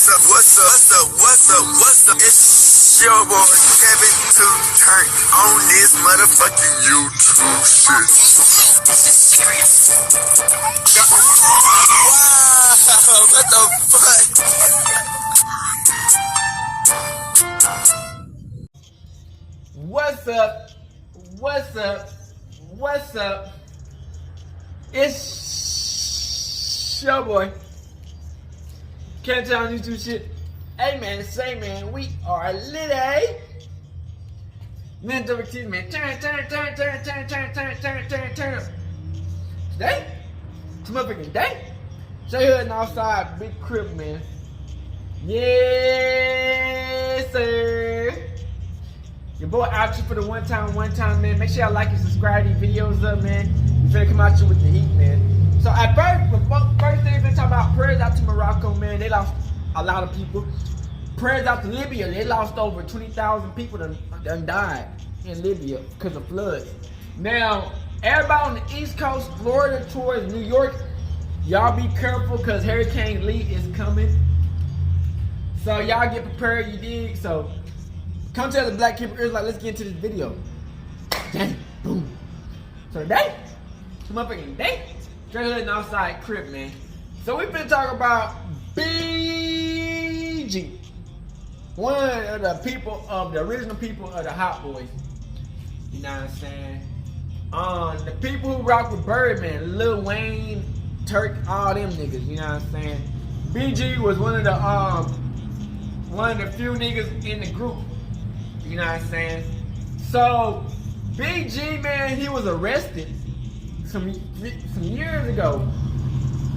What's up? It's your boy Kevin to turn on this motherfucking YouTube shit. This is serious. Wow, what the fuck? What's up? What's up? What's up? It's your boy. Can't tell on YouTube shit. Hey man, say man, we are lit, eh? Man, double T, man. Turn up. Today? It's motherfucking day. Show you heading outside, big crib, man. Yes, sir. Your boy out you for the one time, man. Make sure y'all like and subscribe to these videos up, man. You finna come out you with the heat, man. So at first thing been talking about prayers out to Morocco, man. They lost a lot of people. Prayers out to Libya. They lost over 20,000 people that died in Libya because of floods. Now, everybody on the East Coast, Florida towards New York, y'all be careful because Hurricane Lee is coming. So y'all get prepared, you dig? So come to the Black Keeper Ears, like, let's get into this video. Dang, boom. So today, it's a motherfucking day. Straight hood and outside crib, man. So we finna talk about BG. One of the people of the original people of the Hotboyz. You know what I'm saying? The people who rock with Birdman, Lil Wayne, Turk, all them niggas, you know what I'm saying? BG was one of the few niggas in the group. You know what I'm saying? So BG, man, he was arrested some years ago.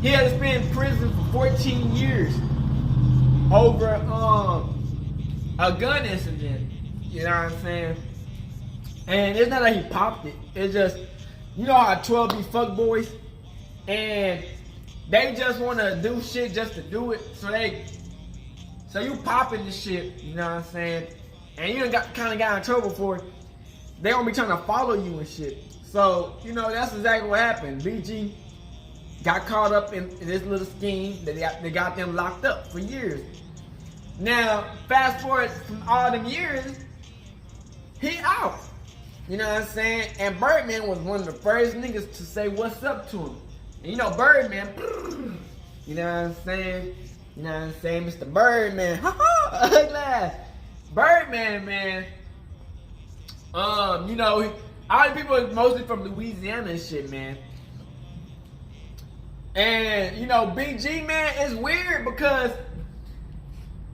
He had to spend in prison for 14 years over a gun incident. You know what I'm saying? And it's not that he popped it. It's just, you know how 12 be fuck boys, and they just want to do shit just to do it. So you popping this shit. You know what I'm saying? And you kind of got in trouble for it. They gonna be trying to follow you and shit. So, you know, that's exactly what happened. BG got caught up in this little scheme that they got them locked up for years. Now, fast forward from all them years, he out. You know what I'm saying? And Birdman was one of the first niggas to say what's up to him. And you know, Birdman, you know what I'm saying? You know what I'm saying? Mr. Birdman, Birdman, man. You know, all the people are mostly from Louisiana and shit, man. And, you know, BG, man, is weird because,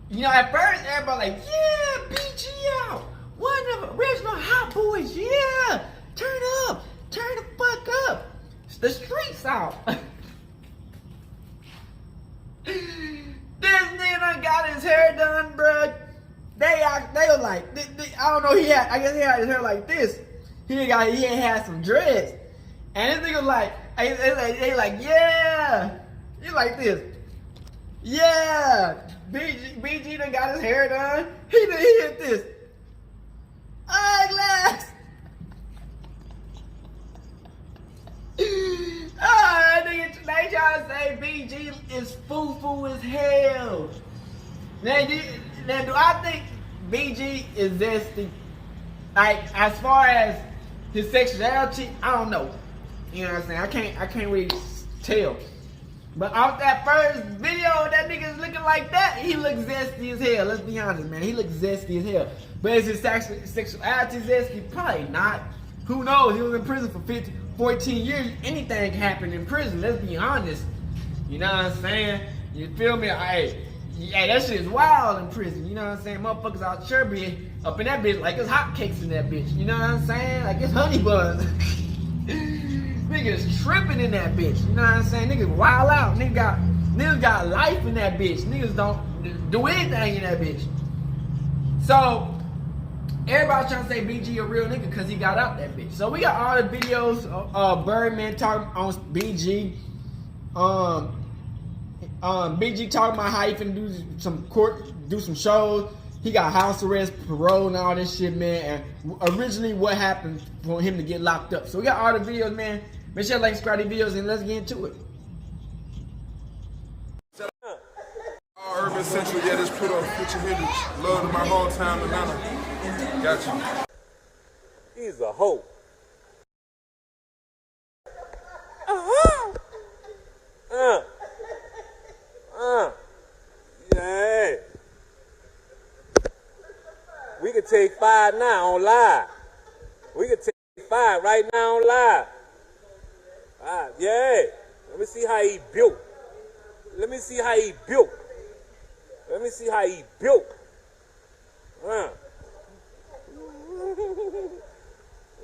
you know, at first everybody like, yeah, BG out. One of the original Hotboyz, yeah. Turn up. Turn the fuck up. The streets out. This nigga done got his hair done, bruh. They were like, I don't know, I guess he had his hair like this. He had some dreads. And this nigga like, they like, yeah. He like this. Yeah. BG done got his hair done. He hit this. Eyeglass. Nigga, they trying to say BG is foo-foo as hell. Now, do I think BG is Zesty? Like, as far as his sexuality, I don't know. You know what I'm saying? I can't really tell. But off that first video, that nigga's looking like that, he looks zesty as hell. Let's be honest, man. He looks zesty as hell. But is his sexuality zesty? Probably not. Who knows? He was in prison for 14 years. Anything can happen in prison. Let's be honest. You know what I'm saying? You feel me? Hey, that shit is wild in prison. You know what I'm saying? Motherfuckers out sure be up in that bitch like it's hotcakes in that bitch. You know what I'm saying? Like it's honey buns. Niggas tripping in that bitch. You know what I'm saying? Niggas wild out. Niggas got life in that bitch. Niggas don't do anything in that bitch. So everybody trying to say BG a real nigga because he got out that bitch. So we got all the videos of Birdman talking on BG. BG talking about how he finna do some shows. He got house arrest, parole, and all this shit, man. And originally, what happened for him to get locked up? So we got all the videos, man. Make sure you like, subscribe to the videos, and let's get into it. Urban Grand Central, yeah, just put up Future Hendrix. Love to my hometown, Atlanta. Got you. He's a hoe. Yeah. We could take 5 now on live. We could take 5 right now on live. Yeah. Let me see how he built. Let me see how he built. Let me see how he built.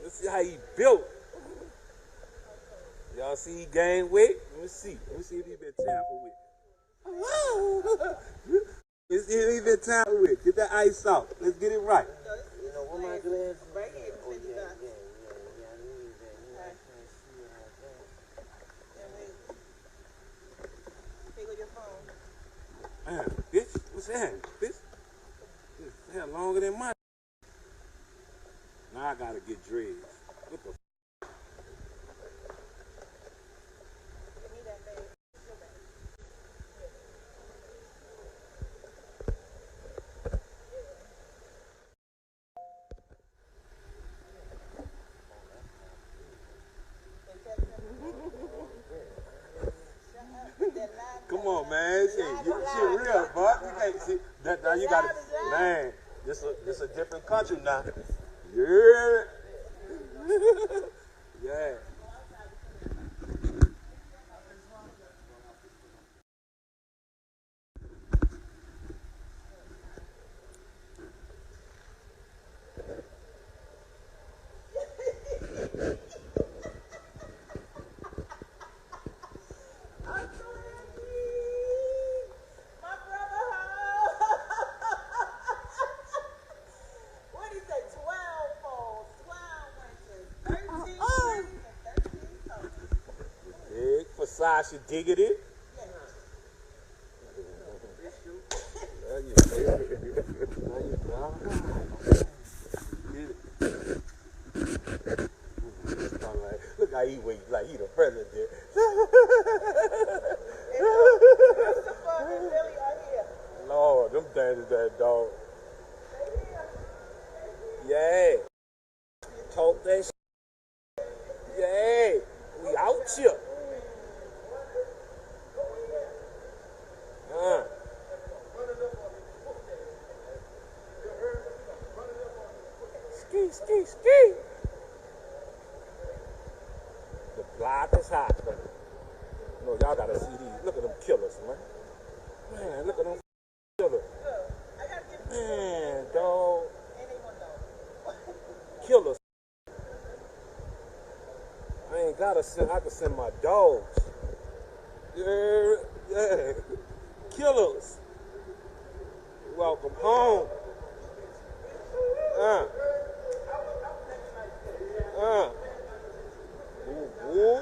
Let's see how he built. Y'all see he gained weight? Let me see. Let me see if he been tampered with. Let's see if he been tampered with. Get that ice out. Let's get it right. You know, what my glasses? Right here. Oh, yeah. Man, bitch, what's that? Bitch, this hair longer than mine. Now I gotta get dreads. What the Come on, man. Shit real, bud. You can't see that. Now you gotta, man. This a different country now. Yeah. Yeah. Sasha Diggity. Look how he waits like he the president. Lord, them things is that dog. Yeah. Talk that shit. Yeah. We out here. Ski. The block is hot, man. You know, y'all gotta see these. Look at them killers, man. Man, look at them killers. Man, dog. Killers. I ain't gotta send, I can send my dogs. Yeah. Killers. Welcome home. Ooh.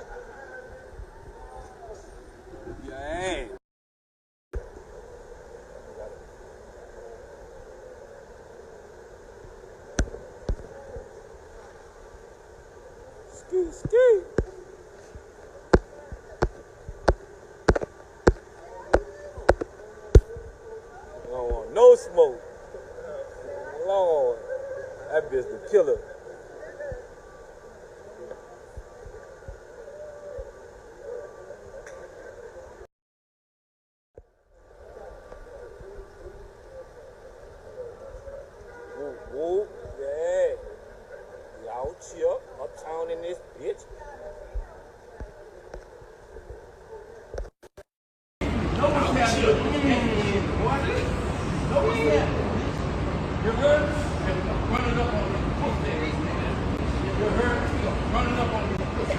Yeah. Ski. Don't want no smoke. Lord, that bitch the killer. Woo, yeah. We out here, uptown in this bitch. You heard? Running up on the pussy. You heard? Running up on the pussy.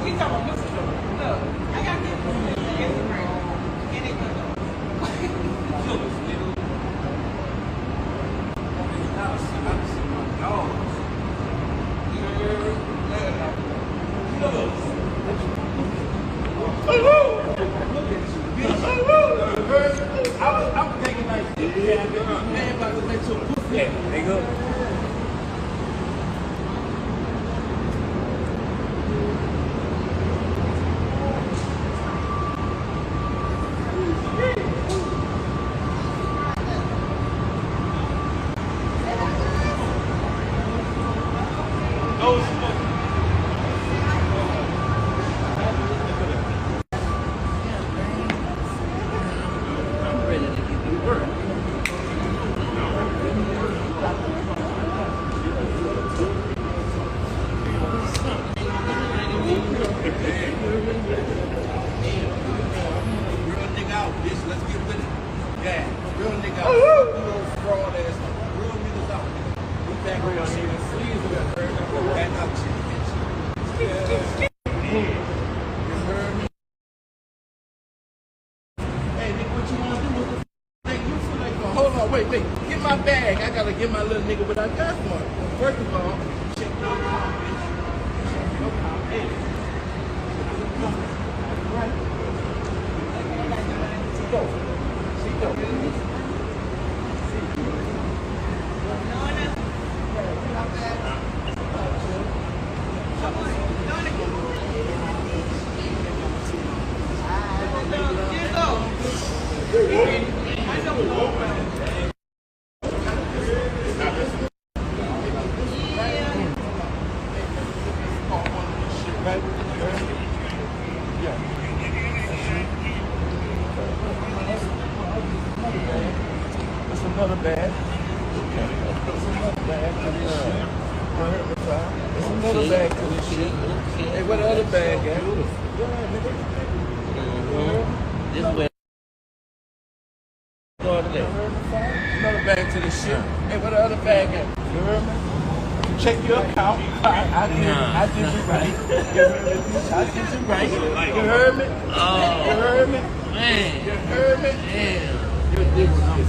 You talking about Mr. Look, I got this on Instagram. And it goes Killers, nigga. I see my dogs. You heard? Killers. Look at you, bitch. I was thinking like get my little nigga what I got for him. First of all, check your comments. Your comments. Right. Go. See, go. That's another bag. That's another bag to this shit. That's another bag to this shit. Hey, where the other bag at? This way. Another bag to this shit. Hey, where the other bag at? You heard me? Check your account. I did you right. I did you right. You heard me? Oh. You heard me? Man. You heard me? Damn. You did this shit.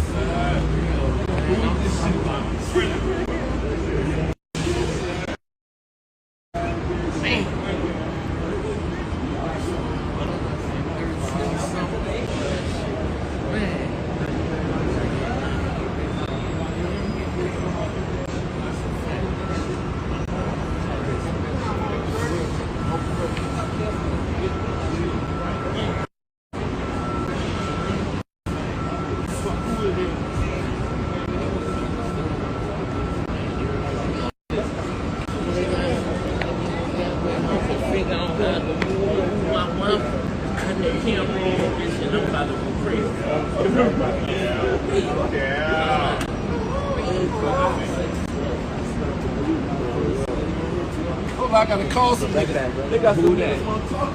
I gotta call some niggas. They got some niggas want to talk.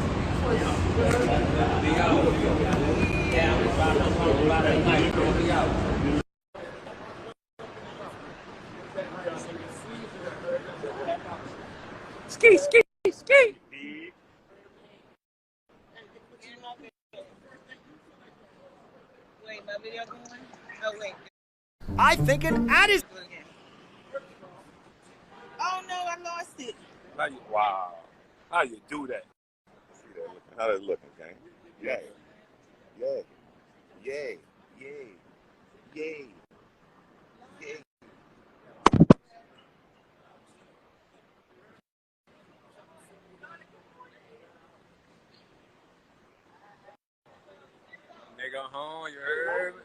Ski, ski, ski. Wait, my video going? Oh, wait. I think an ad is. Oh, no, I lost it. Wow. How you do that? See that looking? How that looking, gang? Yay. Yay. Yay. Yay. Yay. Yay. Nigga home, you heard me?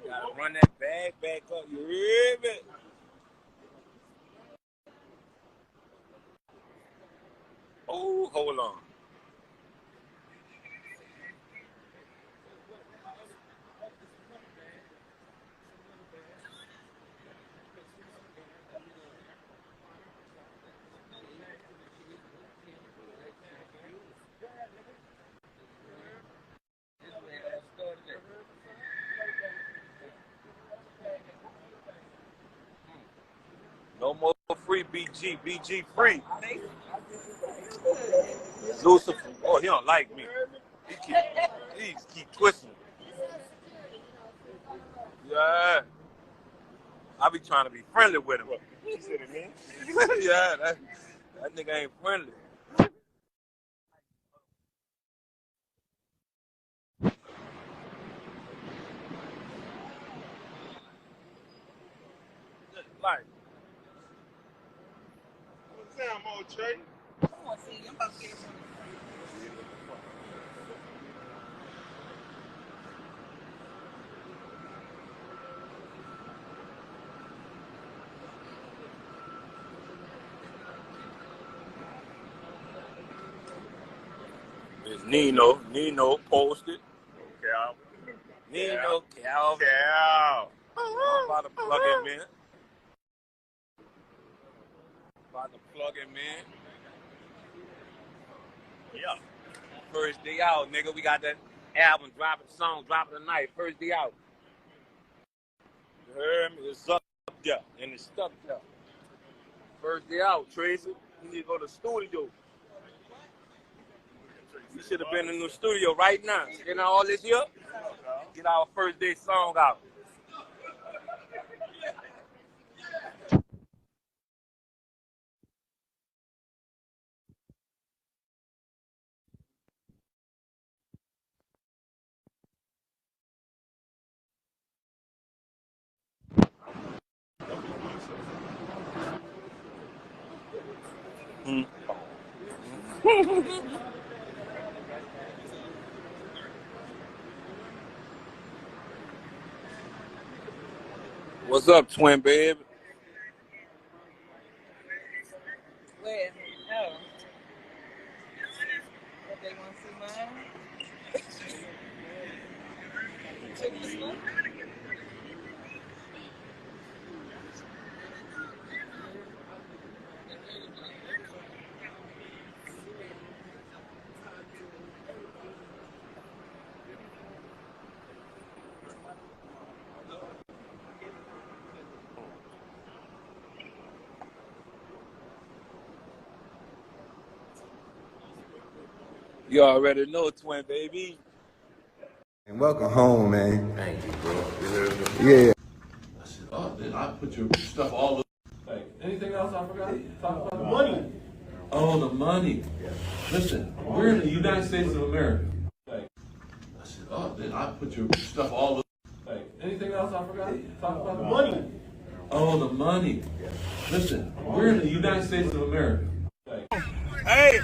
You gotta run that bag back up, you heard me? Oh, hold on. No more free BG, BG free. Lucifer. Oh, he don't like me. He keep twisting. Yeah. I be trying to be friendly with him. Yeah, that nigga ain't friendly. Like. What's down, Mo Trey? I want to see you. I'm about to get it from you. It's Nino posted. Calvin. Nino, Calvin. Cal. I'm about to plug him in. Yeah. First day out, nigga. We got that album dropping, song dropping tonight. First day out. You heard me? It's up there. And it's stuck there. First day out, Tracy. You need to go to the studio. We should have been in the studio right now. Getting all this here. Get our first day song out. What's up, twin babe? Where? Oh. What, they want to see mine? Took this one? You already know, twin baby. And welcome home, man. Thank you, bro. You heard me? Yeah. I said, oh, then I put your stuff all over. Like, anything else I forgot? Talk about The money. Oh, the money. Listen, we're in the United States of America. Like, I said, oh, then I put your stuff all over. Like, anything else I forgot? Talk about The money. Oh, the money. Listen, we're in the United States of America. Like, Hey,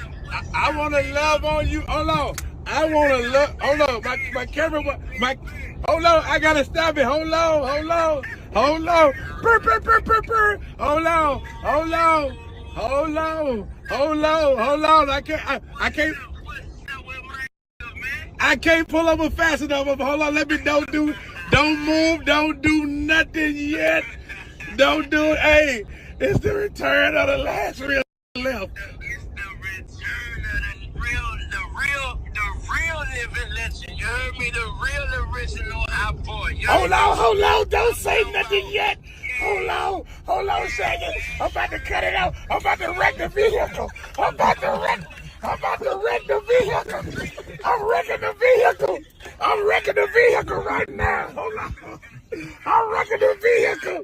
I want to love on you. Hold on. I want to love. Hold on. My camera. Hold on. I got to stop it. Hold on. Hold on. Hold on. Burr, burr, burr, burr, burr. Hold on. Hold on. Hold on. Hold on. Hold on. I can't pull over fast enough. Hold on. Let me don't move. Don't do nothing yet. Don't do it. Hey, it's the return of the last real left. Real living legend. You heard me? The real original Hotboyz. Hold on. Don't say nothing yet. Hold on, Sayin. I'm about to cut it out. I'm about to wreck the vehicle. I'm about to wreck the vehicle. I'm wrecking the vehicle right now. Hold on. I'm wrecking the vehicle.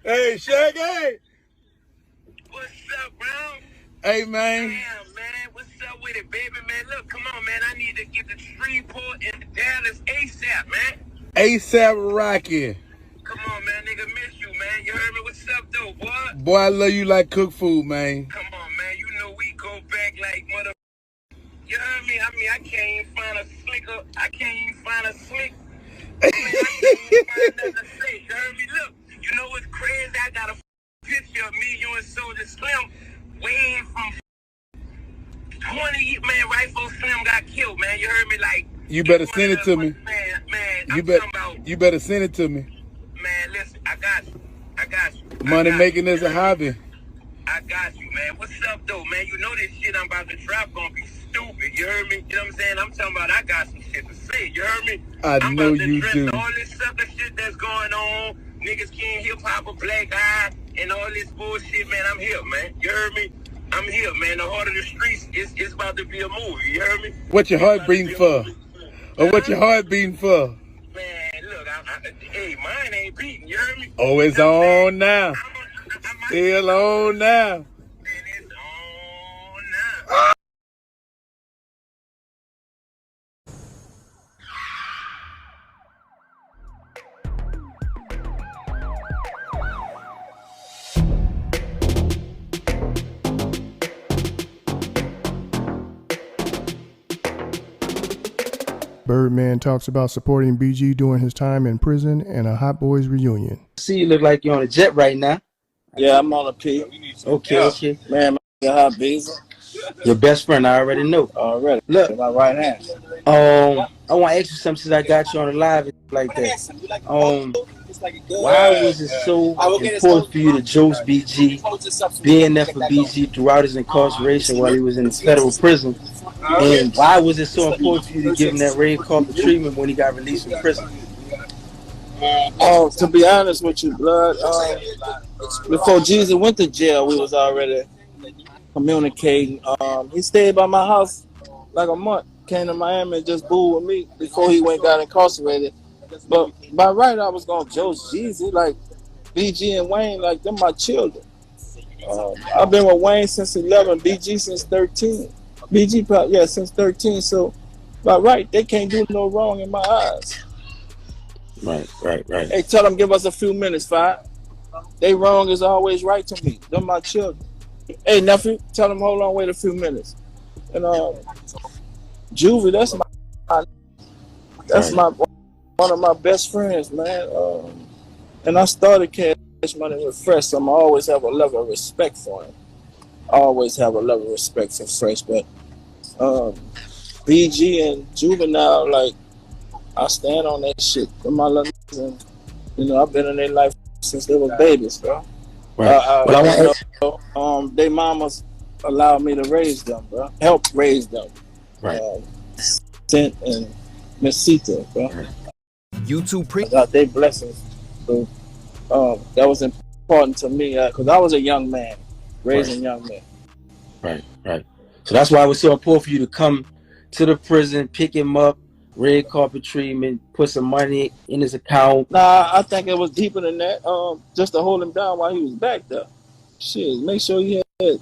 Hey, Shaggy. What's up, bro? Hey, man. Damn, man. What's up with it, baby, man? Look, come on, man. I need to get to Shreveport and Dallas ASAP, man. ASAP Rocky. Come on, man. Nigga, miss you, man. You heard me? What's up, though, boy? Boy, I love you like cook food, man. Come on, man. You know we go back like mother... You heard me? I mean, I can't even find a slicker. I can't even find a slick. I can't even find nothing to say. You heard me? Look, you know what's crazy? I got a picture of me, you and Soldier Slim way from 20, man, right before Slim got killed, man. You heard me? Like, you better send it to me. Man, you better send it to me. Man, listen, I got you. Money making is a hobby. I got you, man. What's up, though, man? You know this shit I'm about to drop gonna be stupid. You heard me? You know what I'm saying? I'm talking about I got some shit to say. You heard me? I'm know about to you do. All this sucker shit that's going on. Niggas can't hip-hop a black eye and all this bullshit, man. I'm here, man. You heard me? I'm here, man. The heart of the streets is about to be a movie. You heard me? What your heart beating for? Or what your heart beating for? Man, look, hey, mine ain't beating. You heard me? Oh, it's on now. Still on now. Man, it's on now. Birdman talks about supporting BG during his time in prison and a Hotboyz reunion. See, you look like you're on a jet right now. yeah, I'm on a P. Okay. Man, my Hotboyz. Your best friend, I already know. Already. Look, My right hand. I want to ask you something since I got you on the live and like that. Why was it so important for you to Joe's BG, being there for BG throughout his incarceration while he was in federal prison? And why was it so important for you to give him that red carpet treatment when he got released from prison? Oh, to be honest with you, blood, before Jesus went to jail, we was already communicating. He stayed by my house like a month, came to Miami and just booed with me before he got incarcerated. But by right, I was going to Joe's Jesus, like BG and Wayne, like them my children. I've been with Wayne since 11, BG since 13. BG, since 13. So by right, they can't do no wrong in my eyes. Right. Hey, tell them give us a few minutes, Five. They wrong is always right to me. Them my children. Hey nephew, tell him hold on, wait a few minutes. And Juvie, that's Right. my one of my best friends, man. And I started Cash Money with Fresh, so I always have a level of respect for him. I always have a level of respect for Fresh, but BG and Juvenile, like I stand on that shit for my little niggas, and you know I've been in their life since they were babies, bro. Right. Well, I want You know, they mamas allowed me to raise them, bro. Help raise them. right. Sent and Miss Sita, bro. Right. YouTube I got their blessings. So that was important to me because I was a young man, raising young men. Right, right. So that's why it was so important for you to come to the prison, pick him up, red carpet treatment, put some money in his account. Nah, I think it was deeper than that. Just to hold him down while he was back there. Shit, make sure he had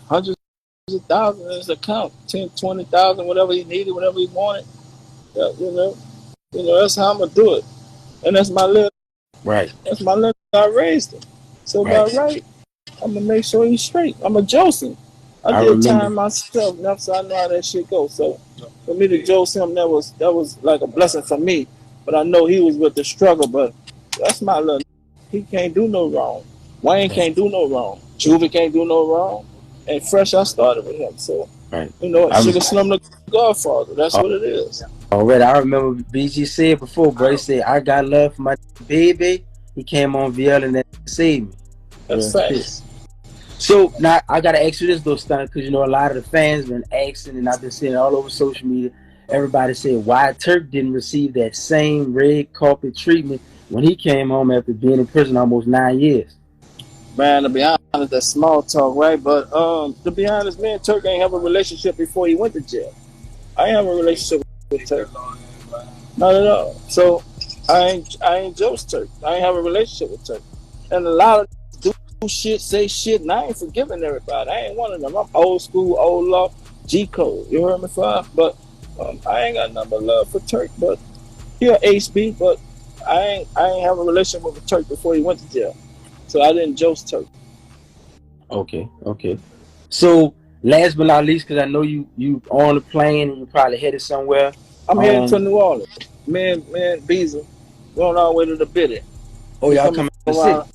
hundreds of thousands in his account, 10, 20,000, whatever he needed, whatever he wanted. Yeah, you know, that's how I'm gonna do it. And that's my little. Right. That's my little. I raised him. So by right, I'm gonna make sure he's straight. I'm a Joseph. I did time myself, now, so I know how that shit goes. So for me to Joseph him, that was like a blessing for me. But I know he was with the struggle. But that's my little. He can't do no wrong. Wayne can't do no wrong. Juvie can't do no wrong. And Fresh, I started with him. So you know, Sugar Slim the Godfather. That's what it is. Already, I remember BG said before, bro. He said, "I got love for my baby." He came on VL and that saved me. That's facts. So now I gotta ask you this though, Stunner, because you know a lot of the fans been asking, and I've been seeing it all over social media. Everybody said why Turk didn't receive that same red carpet treatment when he came home after being in prison almost 9 years. Man, to be honest, that's small talk, right? But to be honest, me and Turk ain't have a relationship before he went to jail. I ain't have a relationship with Turk, not at all. So I ain't Joe's Turk. I ain't have a relationship with Turk, and a lot of do shit, say shit, and I ain't forgiving everybody. I ain't one of them. I'm old school, old law, G code. You heard me, fine? But I ain't got nothing but love for Turk. But he a HB, but I ain't have a relationship with Turk before he went to jail. So I didn't Joe's Turk. Okay. So last but not least, because I know you on the plane and you probably headed somewhere. I'm heading to New Orleans. Man, Beezer, going all the way to the Biddy. Oh, y'all coming to sit?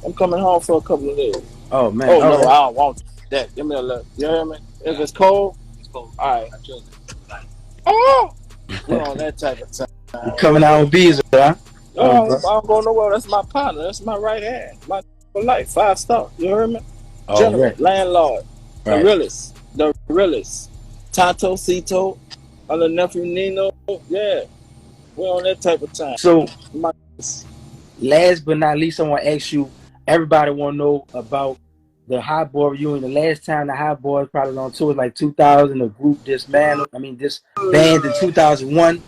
I'm coming home for a couple of days. Oh man. Oh no, I don't want that. Give me a look. You hear me? If it's cold, it's cold. All right. Oh, we're on that type of time. You coming out with Beezer, huh? No, I don't go nowhere. That's my partner. That's my right hand. My for life. 5-star. You heard me? General, right. Landlord, right. The realest, Tato, Cito, other nephew Nino. Yeah, we're on that type of time. So, last but not least, I want to ask you. Everybody want to know about the Hotboyz reunion. The last time the Hotboyz probably on tour was like 2000. The group disbanded. This band in 2001.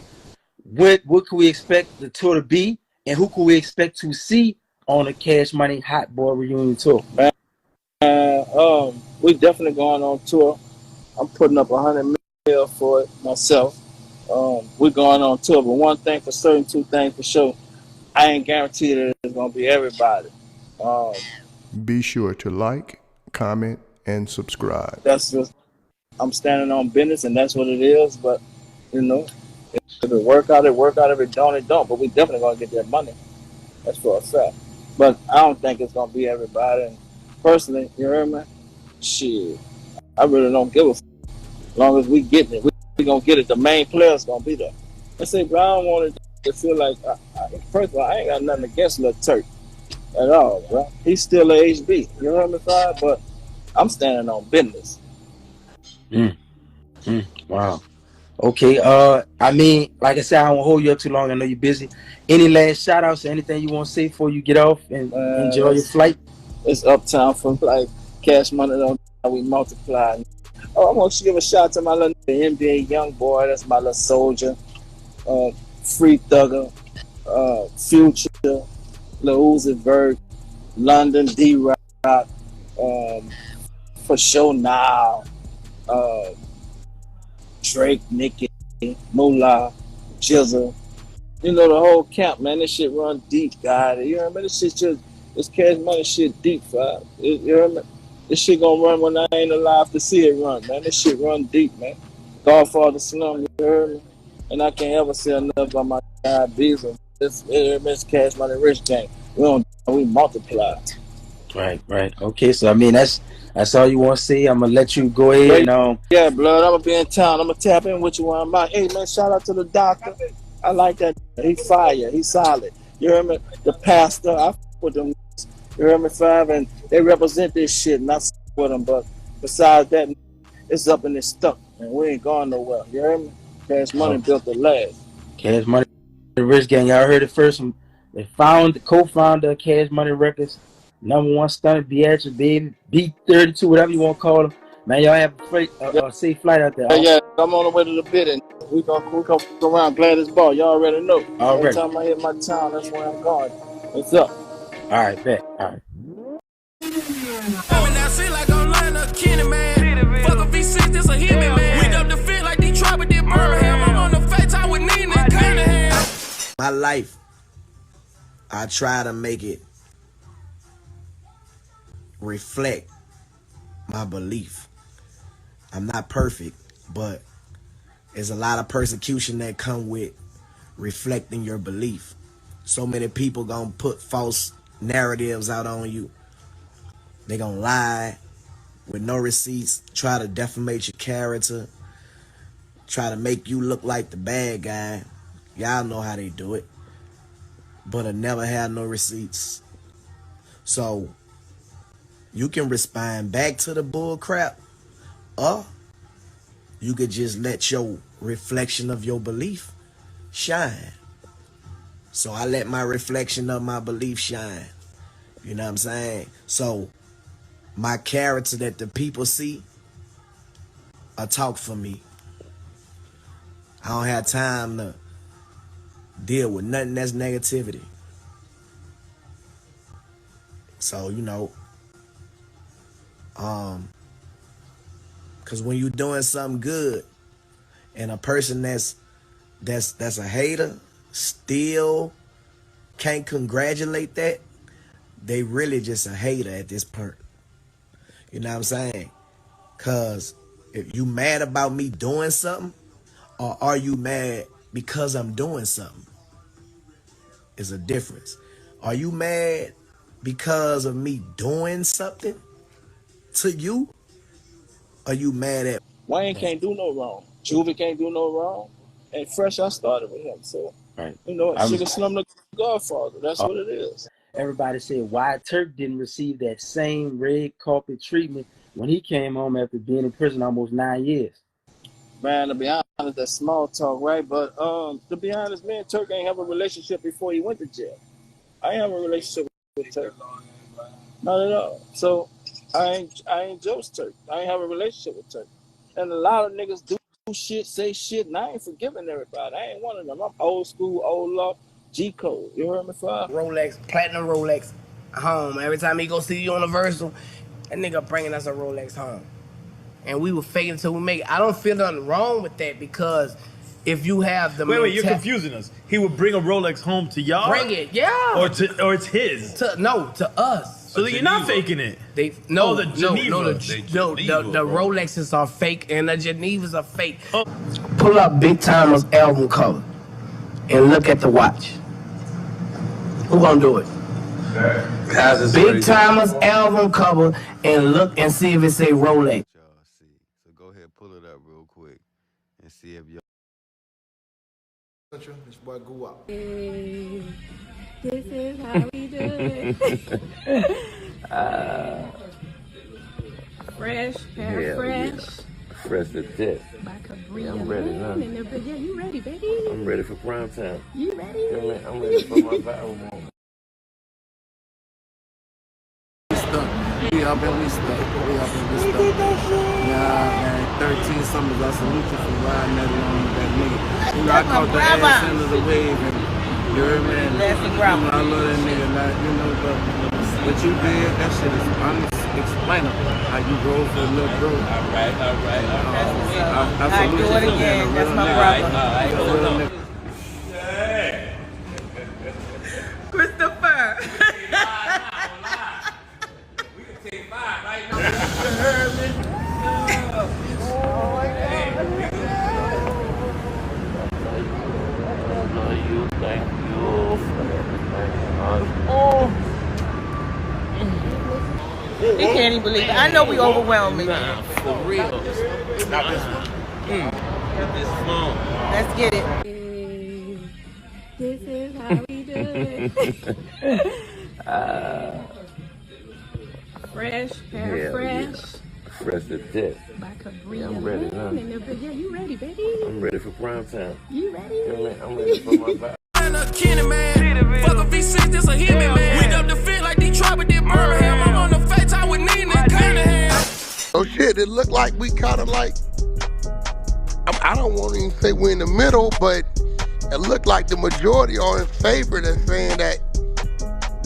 What could we expect the tour to be, and who could we expect to see on the Cash Money Hotboyz reunion tour? We definitely going on tour. I'm putting up 100 million for it myself. We're going on tour, but one thing for certain, two things for sure. I ain't guaranteed that it's gonna be everybody. Be sure to like, comment, and subscribe. That's just I'm standing on business, and that's what it is. But you know, if it work out, it work out. If it don't, it don't. But we definitely gonna get that money. That's for a fact. But I don't think it's gonna be everybody. And personally, you heard me? Shit, I really don't give a f***. As long as we getting it, we gonna get it. The main player's gonna be there. I say, but I don't want it to feel like. First of all, I ain't got nothing against Lil Turk at all, bro. He's still a HB. You heard me, fine? But I'm standing on business. Wow. Okay. Like I said, I won't hold you up too long. I know you're busy. Any last shout outs or anything you want to say before you get off and enjoy your flight? It's uptown from like Cash Money on we multiply. Oh, I want to give a shout out to my little NBA young boy. That's my little soldier. Free Thugger, Future, Lil Uzi Vert, London D-Rock, For Sure Now, Drake, Nicki, Moolah, Jizzle. You know the whole camp, man. This shit run deep, God. You know what I mean? This shit just, this Cash Money shit deep, right? You know what I mean? This shit gonna run when I ain't alive to see it run, man. This shit run deep, man. Godfather Slim, you heard me? And I can't ever say enough about my guy Beezer. This Cash Money Rich gang. We multiply. Right. Okay, so I mean that's all you want to say. I'm gonna let you go ahead and Yeah, blood. I'm gonna be in town. I'm gonna tap in with you when I'm out. Hey man, shout out to the doctor. I like that. He fire. He solid. You hear me? The pastor. I with them. You hear me? Five, and they represent this shit, and I with them. But besides that, it's up and it's stuck, and we ain't going nowhere. You hear me? Cash Money built the last. Cash Money Rich Gang. Y'all heard it first. They co-founder of Cash Money Records, #1 stunner, Beatrice, baby, B32, whatever you want to call them. Man, y'all have a safe flight out there. Yeah, I'm on the way to the bid, and we gonna go around Gladys Ball. Y'all already know. Every time I hit my town, that's where I'm going. What's up? All right, bet. All right. I feel like I'm learning a Kenny, man. Fuck a V6, this a hit me, man. We up the fit like Detroit, but did Birmingham. I'm on the FaceTime with Nina and Cunningham. My life, I try to make it reflect my belief. I'm not perfect, but there's a lot of persecution that come with reflecting your belief. So many people gonna put false narratives out on you. They gonna lie with no receipts, try to defamate your character, try to make you look like the bad guy. Y'all know how they do it, but I never had no receipts. So you can respond back to the bull crap, or you could just let your reflection of your belief shine. So I let my reflection of my belief shine. You know what I'm saying? So my character that the people see, I talk for me. I don't have time to deal with nothing that's negativity. So, you know, cause when you're doing something good and a person that's a hater still can't congratulate that, they really just a hater at this point. You know what I'm saying? Cause if you mad about me doing something, or are you mad because I'm doing something? Is a difference. Are you mad because of me doing something to you? Are you mad at Wayne can't do no wrong. Juvie can't do no wrong. And Fresh, I started with him. So, you know, Sugar Slum the Godfather. That's what it is. Everybody said why Turk didn't receive that same red carpet treatment when he came home after being in prison almost 9 years. Man, to be honest, that's small talk, right? But to be honest, me and Turk ain't have a relationship before he went to jail. I ain't have a relationship with Turk. Not at all. So I ain't Joe's Turk. I ain't have a relationship with Turk. And a lot of niggas do shit, say shit, and I ain't forgiving everybody. I ain't one of them. I'm old school, old law, G code. You heard me, Five? Rolex, platinum Rolex, home. Every time he go see Universal, that nigga bringing us a Rolex home. And we were faking until we make it. I don't feel nothing wrong with that because if you have the wait, you're confusing us. He would bring a Rolex home to y'all? Bring it, yeah. Or it's his? To us. So you're not faking it? The Rolexes are fake and the Genevas are fake. Oh. Pull up Big Timers album cover and look at the watch. Who gonna do it? Big Timers album cover and look and see if it say Rolex. So go ahead, pull it up real quick and see if y'all. This boy go up. Hey, this is how we do it. Fresh, hair fresh. Fresh to death. Yeah, I'm ready now. Yeah, you ready, baby? I'm ready for prime time. You ready? I'm ready for my viral moment. We up and we stuck. Yeah, man. 13 summers. I salute you for riding that along with that nigga. You know, I caught the ass end of the wave. And you heard me? I love that nigga. Like, you know, but what you did, that shit is unexplainable. How you roll for a little bro. All right. I salute you for being a real nigga. Christopher. We can take 5. heard me? You thank you for everything. He can't even believe it. I know we overwhelmed me. Nah, for real. Not this one. Get this phone. Let's get it. This is how we do it. Fresh, hair fresh. Fresh to death. Yeah, I'm ready now. Yeah, you ready, baby? I'm ready for prime time. You ready? I'm ready for my vibe. Kenny man, fuck a V6, this a Helpin man. We up the fit like Detroit, but did Birdman. I'm on the fat time with Nina and Cunningham. Oh shit, it looked like we kind of like, I don't want to even say we're in the middle, but it looked like the majority are in favor of saying that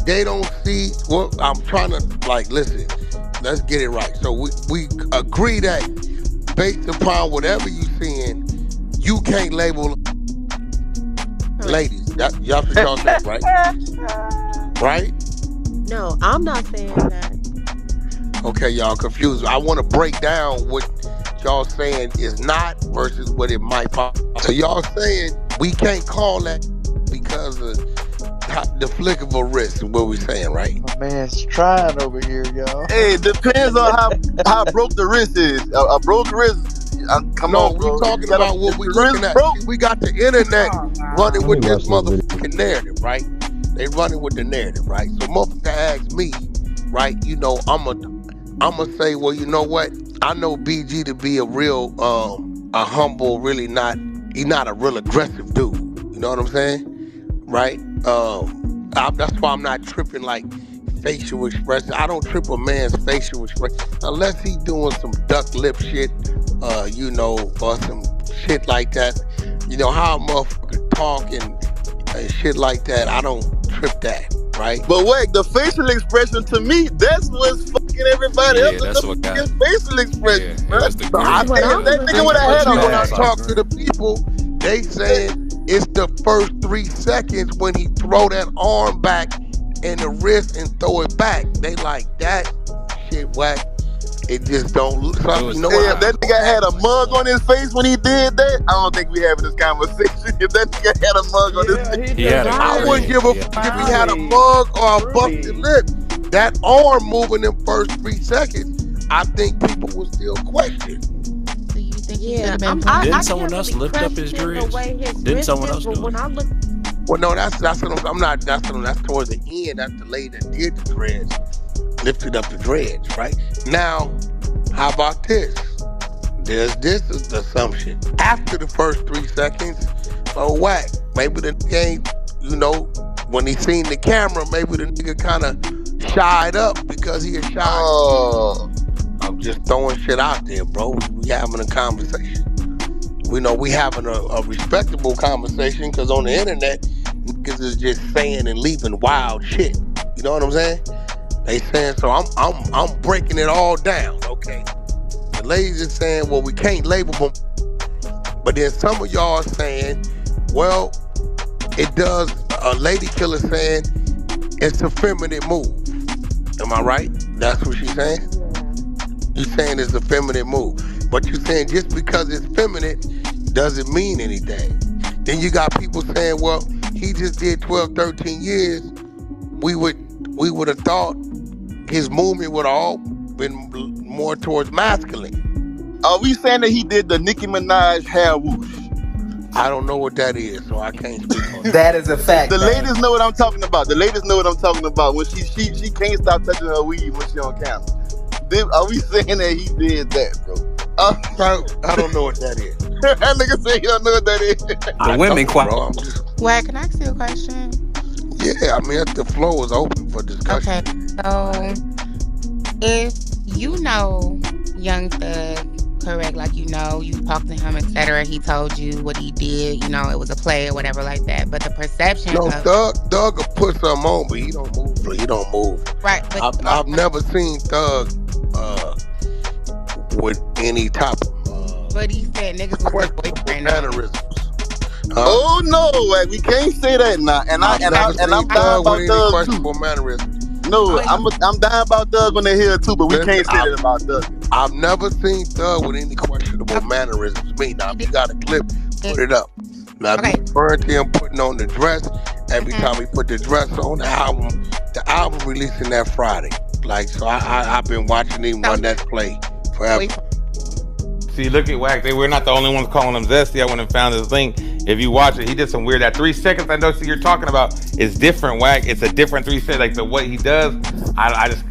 they don't see, well, I'm trying to, like, listen, let's get it right. So we agree that based upon whatever you seeing, you can't label ladies. Y'all should y'all say, right? Right? No, I'm not saying that. Okay, y'all confused. I want to break down what y'all saying is not versus what it might pop. So y'all saying we can't call that because of the flick of a wrist is what we saying, right? My man's trying over here, y'all. Hey, it depends on how broke the wrist is. A broke wrist. Come on, bro. We're talking about what we're looking at. We got the internet running with this motherfucking narrative, right? They running with the narrative, right? So motherfucker asks me, right? You know, I'ma say, well, you know what? I know BG to be a real, a humble, really not. He's not a real aggressive dude. You know what I'm saying? Right? That's why I'm not tripping like facial expression. I don't trip a man's facial expression unless he's doing some duck lip shit, you know, or some shit like that. You know how a motherfucker talk and shit like that. I don't trip that, right? But wait, the facial expression to me, that's what's fucking everybody else. That's what got it. Facial expression. Yeah, that's the So I think that nigga would have had when I talk to the people, they saying it's the first 3 seconds when he throw that arm back and the wrist and throw it back. They like that shit whack. It just don't look. So you know if that nigga had a mug on his face when he did that, I don't think we having this conversation. If that nigga had a mug on his face, I wouldn't give a fuck if he had a mug or a busted lip. That arm moving in first 3 seconds, I think people would still question. Yeah, Didn't someone else lift up his dreads? Didn't someone else do it? Well, no, that's what I'm not. That's towards the end. That's the lady that did the dreads, lifted up the dreads, right? Now, how about this? This is the assumption. After the first 3 seconds, oh whack. Maybe the nigga ain't, you know, when he seen the camera, maybe the nigga kind of shied up because he is shy. Oh. I'm just throwing shit out there, bro. We having a conversation. We know we having a respectable conversation because on the internet, niggas is just saying and leaving wild shit. You know what I'm saying? They saying, so I'm breaking it all down, okay? The ladies is saying, well, we can't label them. But then some of y'all saying, well, it does, a lady killer saying, it's a feminine move. Am I right? That's what she's saying? You saying it's a feminine move. But you saying just because it's feminine doesn't mean anything. Then you got people saying, well, he just did 12, 13 years. We would have thought his movement would all been more towards masculine. Are we saying that he did the Nicki Minaj hair whoosh? I don't know what that is, so I can't speak on that. That is a fact. The ladies know what I'm talking about. The ladies know what I'm talking about. When she can't stop touching her weed when she on camera. Are we saying that he did that, bro? I don't know what that is. That nigga say he don't know what that is. The women quiet. Wait, can I ask you a question? Yeah, I mean, the floor is open for discussion. Okay, so if you know Young Thug, correct, like you know, you talked to him, etc. He told you what he did, you know, it was a play or whatever like that. But the perception No, of Thug will put something on, but he don't move. He don't move. Right, but I've never seen Thug with any type of but he said niggas was his boyfriend. mannerisms. Oh no, like, we can't say that now. And I'm down about Thug too. Questionable mannerisms. No, I'm dying about Thug when they hear too, but we Listen, can't say that about Thug. I've never seen Thug with any questionable mannerisms. Me, now if you got a clip, put it up. Now if you referring to him putting on the dress, every time he put the dress on the album releasing that Friday. Like, so I've been watching him run that play forever. See, look at Wack. We're not the only ones calling him Zesty. I went and found his link. If you watch it, he did some weird. That 3 seconds I know you're talking about is different, Wack. It's a different 3 seconds. Like the what he does, I just.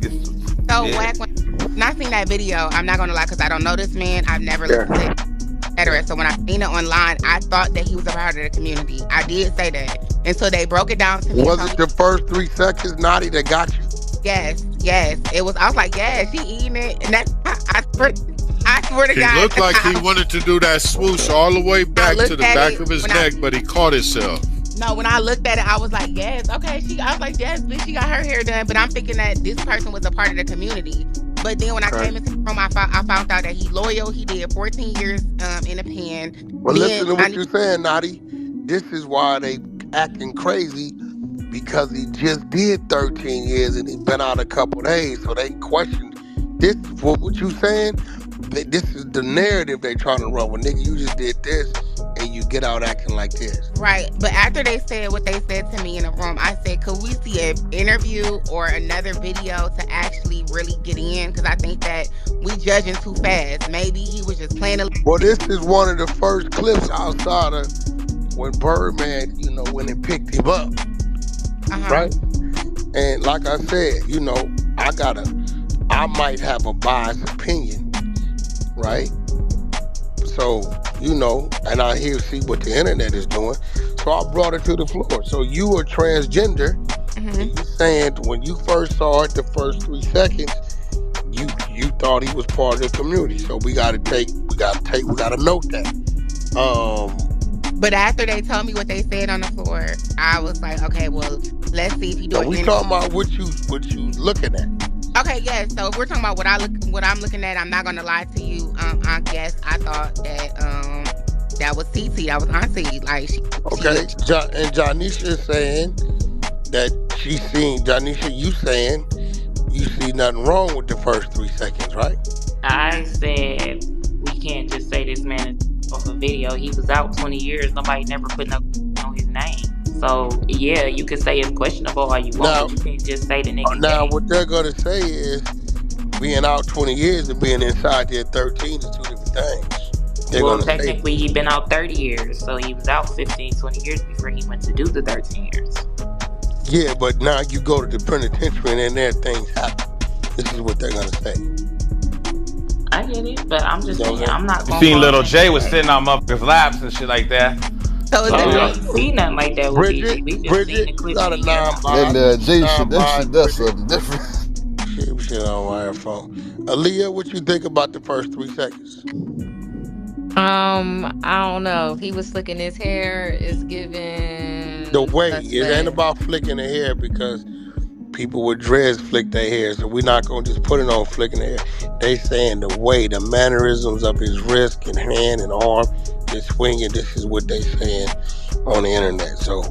Wack, when I seen that video, I'm not gonna lie, because I don't know this man. I've never listened to it, etc. So when I seen it online, I thought that he was a part of the community. I did say that, and so they broke it down to me. Was it the first 3 seconds, Naughty, that got you? Yes. It was. I was like, yeah, she eating it, and that's. I swear to God. He looked like he wanted to do that swoosh all the way back to the back of his neck, but he caught himself. No, when I looked at it, I was like, yes, okay. I was like, yes, bitch, she got her hair done. But I'm thinking that this person was a part of the community. But then when I came into the room, I found out that he's loyal. He did 14 years in the pen. Well, listen to what you're saying, Naughty. This is why they acting crazy, because he just did 13 years and he's been out a couple days. So they questioned this. What you saying? This is the narrative they trying to run. Well, nigga, you just did this and you get out acting like this. Right. But after they said what they said to me in the room, I said, could we see an interview or another video to actually really get in? Because I think that we judging too fast. Maybe he was just playing a... Well, this is one of the first clips outside of when Birdman, when it picked him up. Right? And like I said, I might have a biased opinion. Right? So, and I see what the internet is doing. So I brought it to the floor. So you are transgender. And you saying when you first saw it, the first 3 seconds, you thought he was part of the community. So we gotta note that. But after they told me what they said on the floor, I was like, okay, well, let's see if you do it. We talking about what you looking at. Okay, yes. So if we're talking about what I'm looking at, I'm not gonna lie to you. I guess I thought that that was TT, that was Auntie. Like, and Janisha saying that she seen Janisha. You saying you see nothing wrong with the first 3 seconds, right? I said we can't just say this man is off a video. He was out 20 years. Nobody never put no on his name. So, yeah, you can say it's questionable all you want, but you can't just say the nigga. Now, what they're going to say is being out 20 years and being inside there 13 is 2 different things. Well, technically, he'd been out 30 years, so he was out 15, 20 years before he went to do the 13 years. Yeah, but now you go to the penitentiary and then there things happen. This is what they're going to say. I get it, but I'm just saying, I'm not going to... You seen Little J was sitting on motherfuckers' laps and shit like that. So we ain't seen nothing like that with BG. We just seen the clip. That's something different. Shit on my phone. Aaliyah, what you think about the first 3 seconds? I don't know. He was flicking his hair. It's giving the way. It ain't about flicking the hair, because people with dreads flick their hair, so we're not gonna just put it on flicking the hair. They saying the way, the mannerisms of his wrist and hand and arm, his swinging. This is what they saying on the internet. So,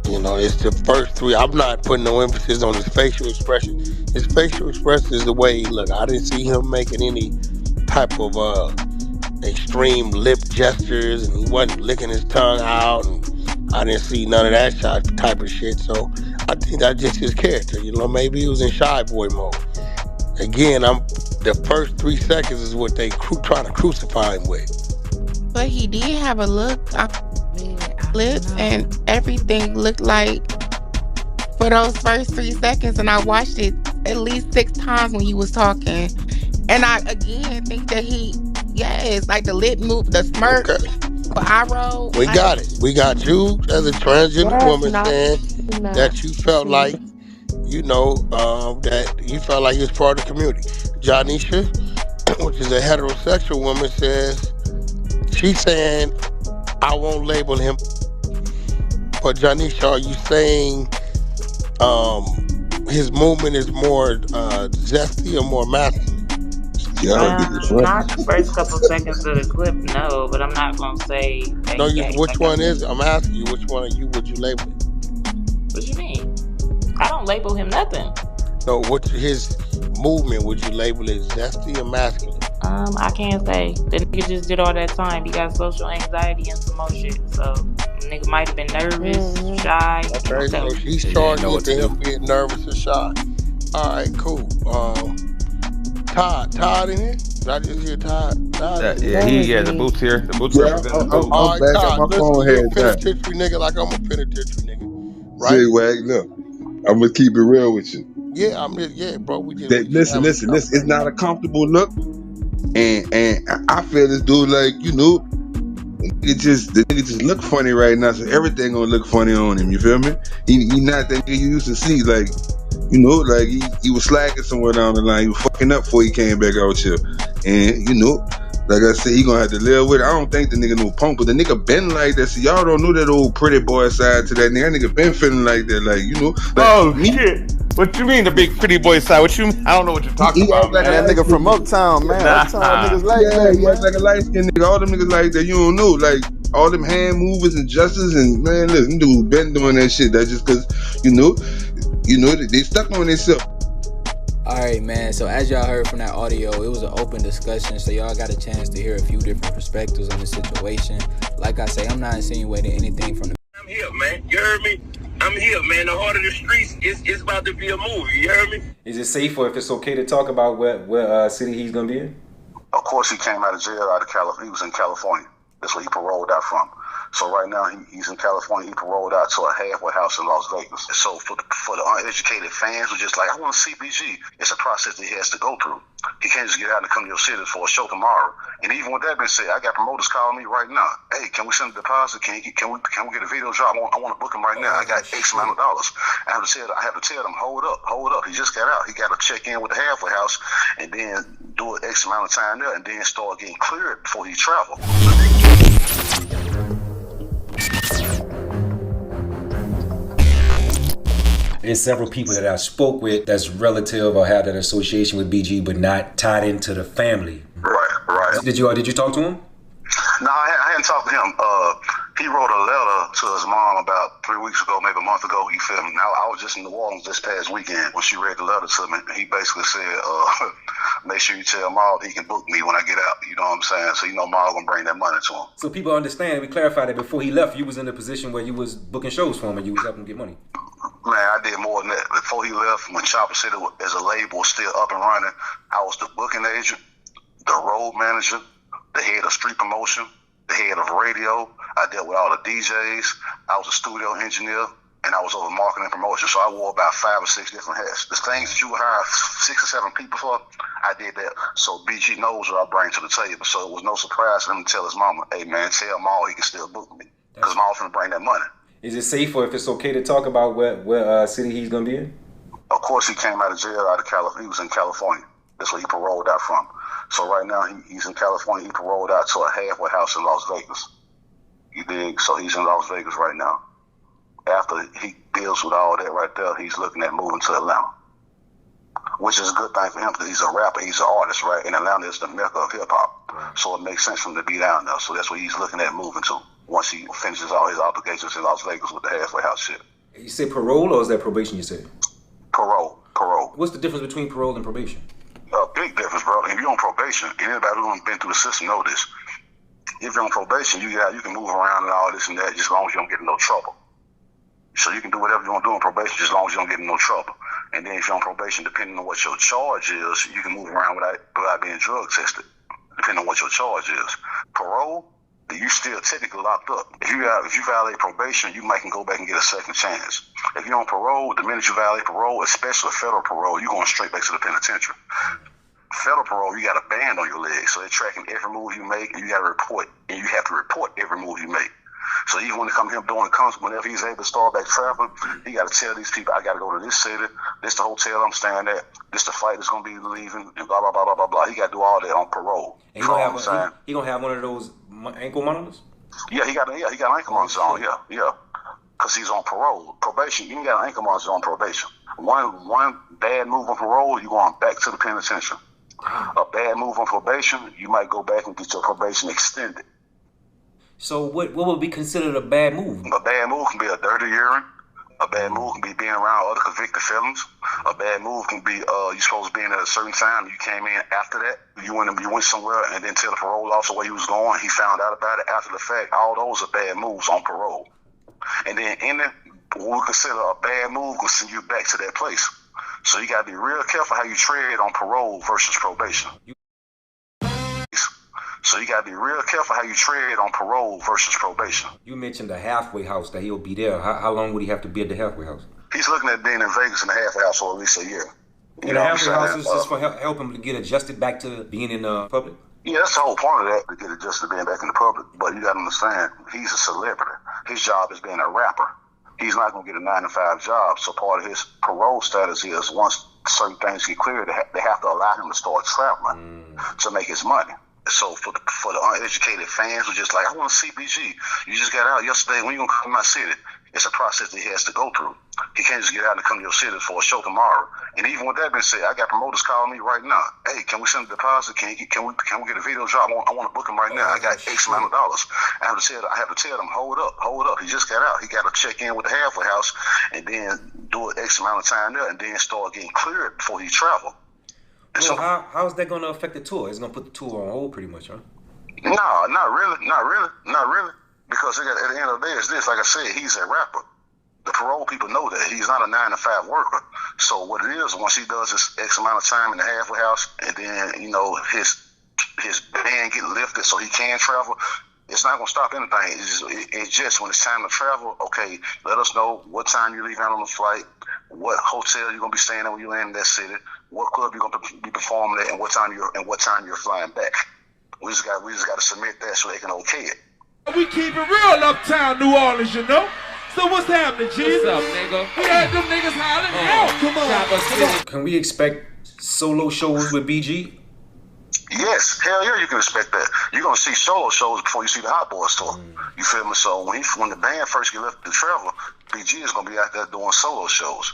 it's the first 3. I'm not putting no emphasis on his facial expression. His facial expression is the way he look. I didn't see him making any type of extreme lip gestures, and he wasn't licking his tongue out, and I didn't see none of that type of shit. So I think that's just his character. Maybe he was in shy boy mode. Again, the first 3 seconds is what they trying to crucify him with. But he did have a look, lips, and everything looked like for those first 3 seconds. And I watched it at least 6 times when he was talking. And I, again, think that it's like the lip move, the smirk, the eye roll. We got it. We got you as a transgender woman saying that you felt like, that you felt like he was part of the community. Janisha, which is a heterosexual woman, says, she's saying, I won't label him. But Janisha, are you saying his movement is more zesty or more masculine? Not the first couple seconds of the clip, no, but I'm not going to say... which one is it? I'm asking you, which one of you would you label it? What you mean? I don't label him nothing. So what's his movement? Would you label it zesty or masculine? I can't say. The nigga just did all that time. He got social anxiety and some more shit. So the nigga might have been nervous, shy. Okay, so he's charging it to him being nervous and shy. All right, cool. Todd in here? Did I just hear Todd? The boots here. The boots represent the boots. All right, back Todd, on my listen, phone you're a head down. penitentiary nigga like I'm a penitentiary nigga. Right? Say, Wag, look, I'm gonna keep it real with you. Yeah, bro. We just Listen. It's not a comfortable look, and I feel this dude like the nigga just look funny right now, so everything gonna look funny on him. You feel me? He not that nigga you used to see, like like he was slacking somewhere down the line. He was fucking up before he came back out here, and like I said, he gonna have to live with it. I don't think the nigga no punk, but the nigga been like that. So y'all don't know that old pretty boy side to that nigga. That nigga been feeling like that, shit. What you mean the big pretty boy side? What you mean? I don't know what you're talking about, man. That nigga from Uptown, man. Uptown niggas like that. He acts like a light skinned nigga. All them niggas like that. You don't know, like all them hand movers and gestures, and man, listen, dude been doing that shit. That's just cause they stuck on themselves. Alright, man, so as y'all heard from that audio, it was an open discussion, so y'all got a chance to hear a few different perspectives on the situation. Like I say, I'm not insinuating anything from the... I'm here, man. You heard me? I'm here, man. The heart of the streets is about to be a movie. You heard me? Is it safe or if it's okay to talk about what city he's gonna be in? Of course, he came out of jail out of California. He was in California. That's where he paroled out from. So right now he's in California. He paroled out to a halfway house in Las Vegas. So for the uneducated fans who just like, I want to see BG, it's a process that he has to go through. He can't just get out and come to your city for a show tomorrow. And even with that being said, I got promoters calling me right now. Hey, can we send a deposit? Can we get a video drop? I want to book him right now. I got X amount of dollars. I have to tell them, hold up. He just got out. He got to check in with the halfway house and then do an X amount of time there and then start getting cleared before he travel. There's several people that I spoke with that's relative or have that association with BG, but not tied into the family. Right. Did you talk to him? No, I hadn't talked to him. He wrote a letter to his mom about 3 weeks ago, maybe a month ago. You feel me? Now, I was just in New Orleans this past weekend when she read the letter to me. He basically said, make sure you tell Ma that he can book me when I get out. You know what I'm saying? So, Ma gonna bring that money to him. So people understand, we clarified that before he left, you was in a position where you was booking shows for him and you was helping him get money. Man, I did more than that. Before he left, when Chopper City as a label was still up and running, I was the booking agent, the road manager, the head of street promotion, the head of radio. I dealt with all the DJs. I was a studio engineer, and I was over marketing and promotion. So I wore about 5 or 6 different hats. The things that you would hire 6 or 7 people for, I did that. So BG knows what I bring to the table. So it was no surprise for him to tell his mama, hey, man, tell Ma he can still book me. Because Ma finna bring that money. Is it safe or if it's okay to talk about what city he's gonna be in? Of course, he came out of jail out of California. He was in California. That's where he paroled out from. So right now he's in California. He paroled out to a halfway house in Las Vegas. You dig? So he's in Las Vegas right now. After he deals with all that right there, he's looking at moving to Atlanta, which is a good thing for him because he's a rapper, he's an artist, right? And Atlanta is the mecca of hip hop. So it makes sense for him to be down there. So that's what he's looking at moving to once he finishes all his obligations in Las Vegas with the halfway house shit. You say parole or is that probation you said? Parole. What's the difference between parole and probation? A big difference, bro. If you're on probation, and anybody who's been through the system know this, if you're on probation, you can move around and all this and that just as long as you don't get in no trouble. So you can do whatever you want to do on probation just as long as you don't get in no trouble. And then if you're on probation, depending on what your charge is, you can move around without being drug tested, depending on what your charge is. Parole, you still technically locked up. If you violate probation, you might can go back and get a second chance. If you're on parole, the minute you violate parole, especially federal parole, you're going straight back to the penitentiary. Federal parole, you got a band on your leg, so they're tracking every move you make, and you got to report, and you have to report every move you make. So even when it comes to him doing the concert, whenever he's able to start back traveling, he got to tell these people, I got to go to this city, this the hotel I'm staying at, this the flight that's going to be leaving, and blah, blah, blah, blah, blah, blah. He got to do all that on parole. And he gonna have one of those ankle monitors? Yeah, he got ankle monitors on, yeah. Because he's on parole. Probation, you ain't got an ankle monitor on probation. One bad move on parole, you're going back to the penitentiary. A bad move on probation, you might go back and get your probation extended. So what would be considered a bad move? A bad move can be a dirty urine, A bad move can be being around other convicted felons. A bad move can be you supposed to be in at a certain time. You came in after that. You went somewhere and didn't tell the parole officer where you was going. He found out about it after the fact. All those are bad moves on parole. And then what we consider a bad move will send you back to that place. So you got to be real careful how you tread on parole versus probation. So you got to be real careful how you tread on parole versus probation. You mentioned the halfway house, that he'll be there. How long would he have to be at the halfway house? He's looking at being in Vegas in the halfway house for at least a year. And the halfway house is just for help him to get adjusted back to being in public? Yeah, that's the whole point of that, to get adjusted to being back in the public. But you got to understand, he's a celebrity. His job is being a rapper. He's not going to get a 9-to-5 job. So part of his parole status is once certain things get cleared, they have to allow him to start traveling to make his money. So for the uneducated fans who just like, I want to see BG. You just got out yesterday. When you going to come to my city? It's a process that he has to go through. He can't just get out and come to your city for a show tomorrow. And even with that being said, I got promoters calling me right now. Hey, can we send a deposit? Can we get a video job? I want to book him right now. I got X amount of dollars. I have to tell them, hold up. He just got out. He got to check in with the halfway house and then do an X amount of time there and then start getting cleared before he travel. Well, so how's that going to affect the tour? It's going to put the tour on hold pretty much, huh? No, not really. Because at the end of the day, it's this. Like I said, he's a rapper. The parole people know that. He's not a 9-to-5 worker. So what it is, once he does this X amount of time in the halfway house, and then, his ban get lifted so he can travel, it's not going to stop anything. It's just when it's time to travel, okay, let us know what time you're leaving out on the flight, what hotel you're going to be staying at when you land in that city, what club you're going to be performing at, and what time you're flying back. We just got to submit that so they can okay it. We keep it real uptown New Orleans, So what's happening, G? What's up, nigga? We had them niggas hollering out. Come on. Can we expect solo shows with BG? Yes, hell yeah, you can expect that. You're gonna see solo shows before you see the Hotboyz tour. You feel me? So when the band first get left to travel, BG is gonna be out there doing solo shows.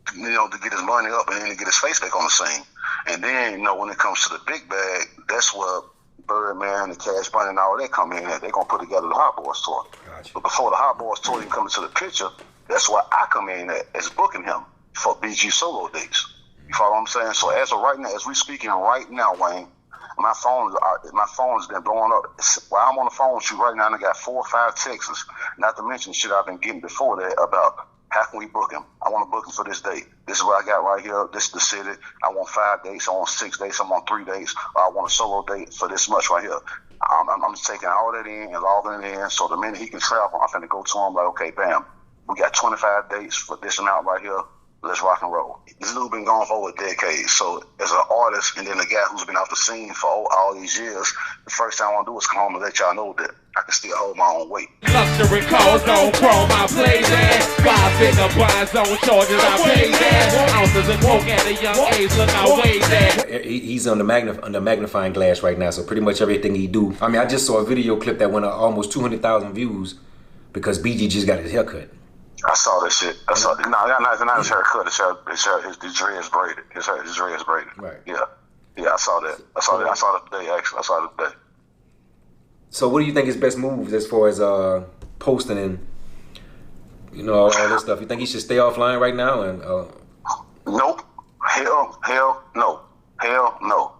To get his money up and then to get his face back on the scene. And then, when it comes to the big bag, that's where Birdman and Cash Money and all that come in at. They're going to put together the Hotboyz tour. Gotcha. But before the Hotboyz tour even come into the picture, that's where I come in at as booking him for BG solo dates. You follow what I'm saying? So as of right now, as we speaking right now, Wayne, my phone's been blowing up. While I'm on the phone with you right now, I got 4 or 5 texts, not to mention shit I've been getting before that about how can we book him? I want to book him for this date. This is what I got right here. This is the city. I want 5 dates. I want 6 dates. I want 3 dates. I want a solo date for this much right here. I'm just taking all that in and logging it in. So the minute he can travel, I'm finna go to him like, okay, bam, we got 25 dates for this amount right here. Let's rock and roll. This dude been gone for over a decade. So as an artist and then a guy who's been off the scene for all these years, the first thing I want to do is come home and let y'all know that I can still hold my own weight. Luxury cars on chrome, I play that. 5-figure bonds on charges, I pay that. Ounces of coke at a young age, look, I weigh that. He's under magnifying glass right now, so pretty much everything he do. I mean, I just saw a video clip that went almost 200,000 views because BG just got his haircut. I saw that shit. Not his haircut. His dreads braided. His dreads braided. Right. Yeah, I saw that. I saw that today. Actually, I saw it today. So, what do you think his best moves as far as posting and all this stuff? You think he should stay offline right now? And nope. Hell no. Hell no.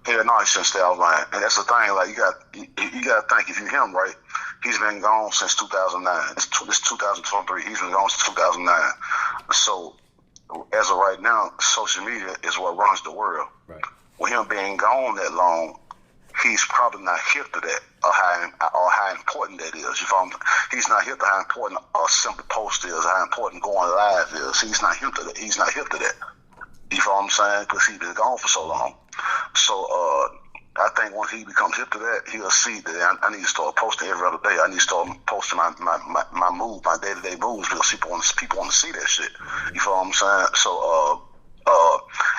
He shouldn't stay offline. And that's the thing. Like you got to think if you're him, right? He's been gone since 2009. It's 2023. He's been gone since 2009. So, as of right now, social media is what runs the world. Right. With him being gone that long, he's probably not hip to that or how important that is. You follow me? He's not hip to how important a simple post is, how important going live is. He's not hip to that. You follow what I'm saying? Because he's been gone for so long. So, I think once he becomes hip to that, he'll see that I need to start posting every other day. I need to start posting my move, my day-to-day moves, because people want to see that shit. You feel what I'm saying? So,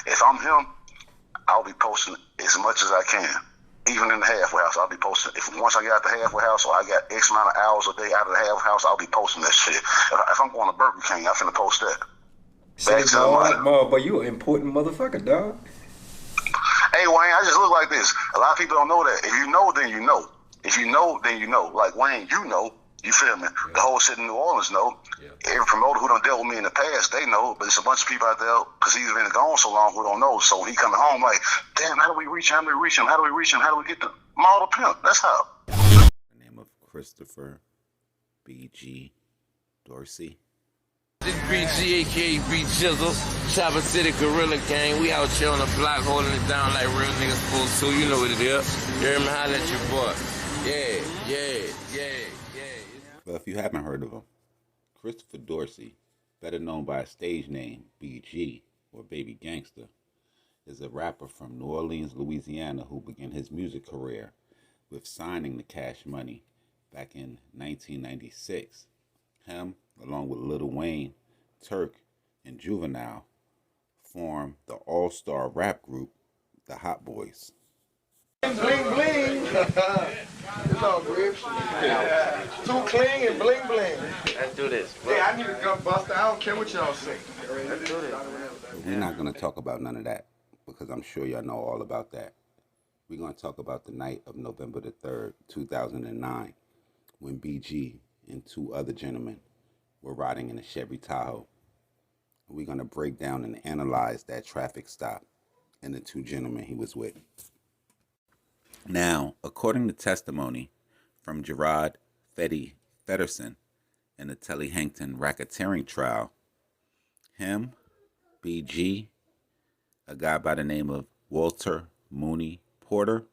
if I'm him, I'll be posting as much as I can. Even in the halfway house, I'll be posting. Once I get out the halfway house, or I got X amount of hours a day out of the halfway house, I'll be posting that shit. If I'm going to Burger King, I'm finna post that. Say, but you an important motherfucker, dog. Hey, Wayne, I just look like this. A lot of people don't know that. If you know, then you know. If you know, then you know. Like, Wayne, you know. You feel me? The whole city of New Orleans know. Every promoter who done dealt with me in the past, they know. But it's a bunch of people out there because he's been gone so long who don't know. So he coming home like, damn, how do we reach him? How do we reach him? How do we reach him? How do we get the model pimp? That's how. The name of Christopher B.G. Dorsey. This BG, aka B Jizzle, Chopper City Gorilla Gang. We out here on the block holding it down like real niggas supposed to. You know what it is. You hear me? Holla at your boy. Yeah. Well, if you haven't heard of him, Christopher Dorsey, better known by his stage name BG or Baby Gangsta, is a rapper from New Orleans, Louisiana, who began his music career with signing to Cash Money back in 1996. Him, along with Lil Wayne, Turk, and Juvenile, formed the all-star rap group, the Hotboyz. Bling bling. It's all good. Yeah. Too clean and bling bling. Let's do this. Bro. Yeah, I need a gun buster. I don't care what y'all say. Let's do this. But we're not going to talk about none of that because I'm sure y'all know all about that. We're going to talk about the night of November the 3rd, 2009, when BG and two other gentlemen were riding in a Chevy Tahoe. We're going to break down and analyze that traffic stop and the two gentlemen he was with. Now, according to testimony from Gerard Fetty Fedderson in the Telly Hankton racketeering trial, him, BG, a guy by the name of Walter Mooney Porter,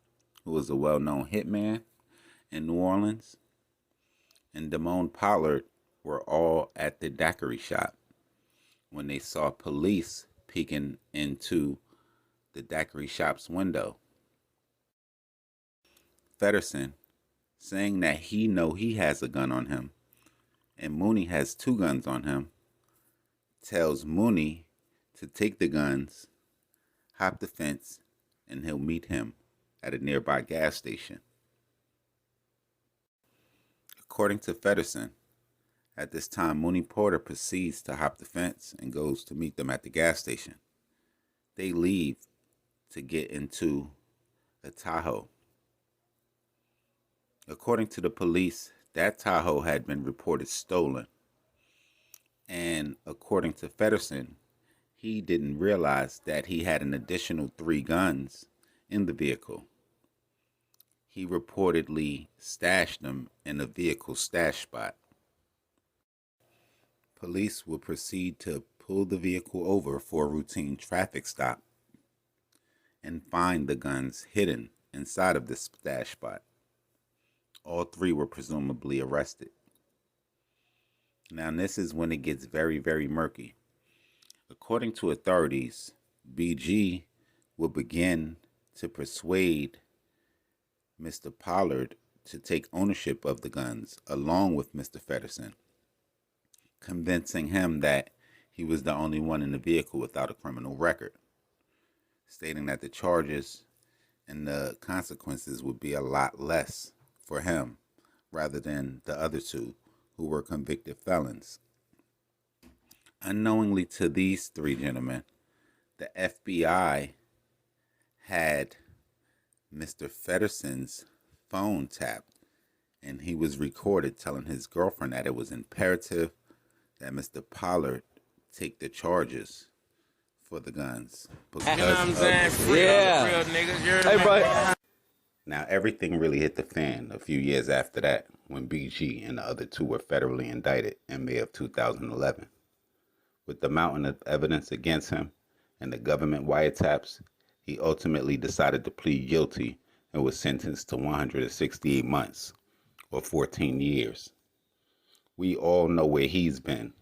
who was a well-known hitman in New Orleans, and Damone Pollard were all at the daiquiri shop when they saw police peeking into the daiquiri shop's window. Fedderson, saying that he has a gun on him, and Mooney has two guns on him, tells Mooney to take the guns, hop the fence, and he'll meet him at a nearby gas station. According to Fedderson, at this time, Mooney Porter proceeds to hop the fence and goes to meet them at the gas station. They leave to get into a Tahoe. According to the police, that Tahoe had been reported stolen. And according to Fedderson, he didn't realize that he had an additional 3 guns in the vehicle. He reportedly stashed them in a vehicle stash spot. Police will proceed to pull the vehicle over for a routine traffic stop and find the guns hidden inside of this stash spot. All 3 were presumably arrested. Now, this is when it gets very, very murky. According to authorities, BG will begin to persuade Mr. Pollard to take ownership of the guns along with Mr. Fedderson, convincing him that he was the only one in the vehicle without a criminal record, stating that the charges and the consequences would be a lot less for him rather than the other 2 who were convicted felons. Unknowingly to these 3 gentlemen, the FBI had Mr. Fedderson's phone tapped, and he was recorded telling his girlfriend that it was imperative that Mr. Pollard take the charges for the guns. You know what I'm saying? Real niggas. Hey, bro. Now, everything really hit the fan a few years after that when BG and the other 2 were federally indicted in May of 2011. With the mountain of evidence against him and the government wiretaps, he ultimately decided to plead guilty and was sentenced to 168 months, or 14 years. We all know where he's been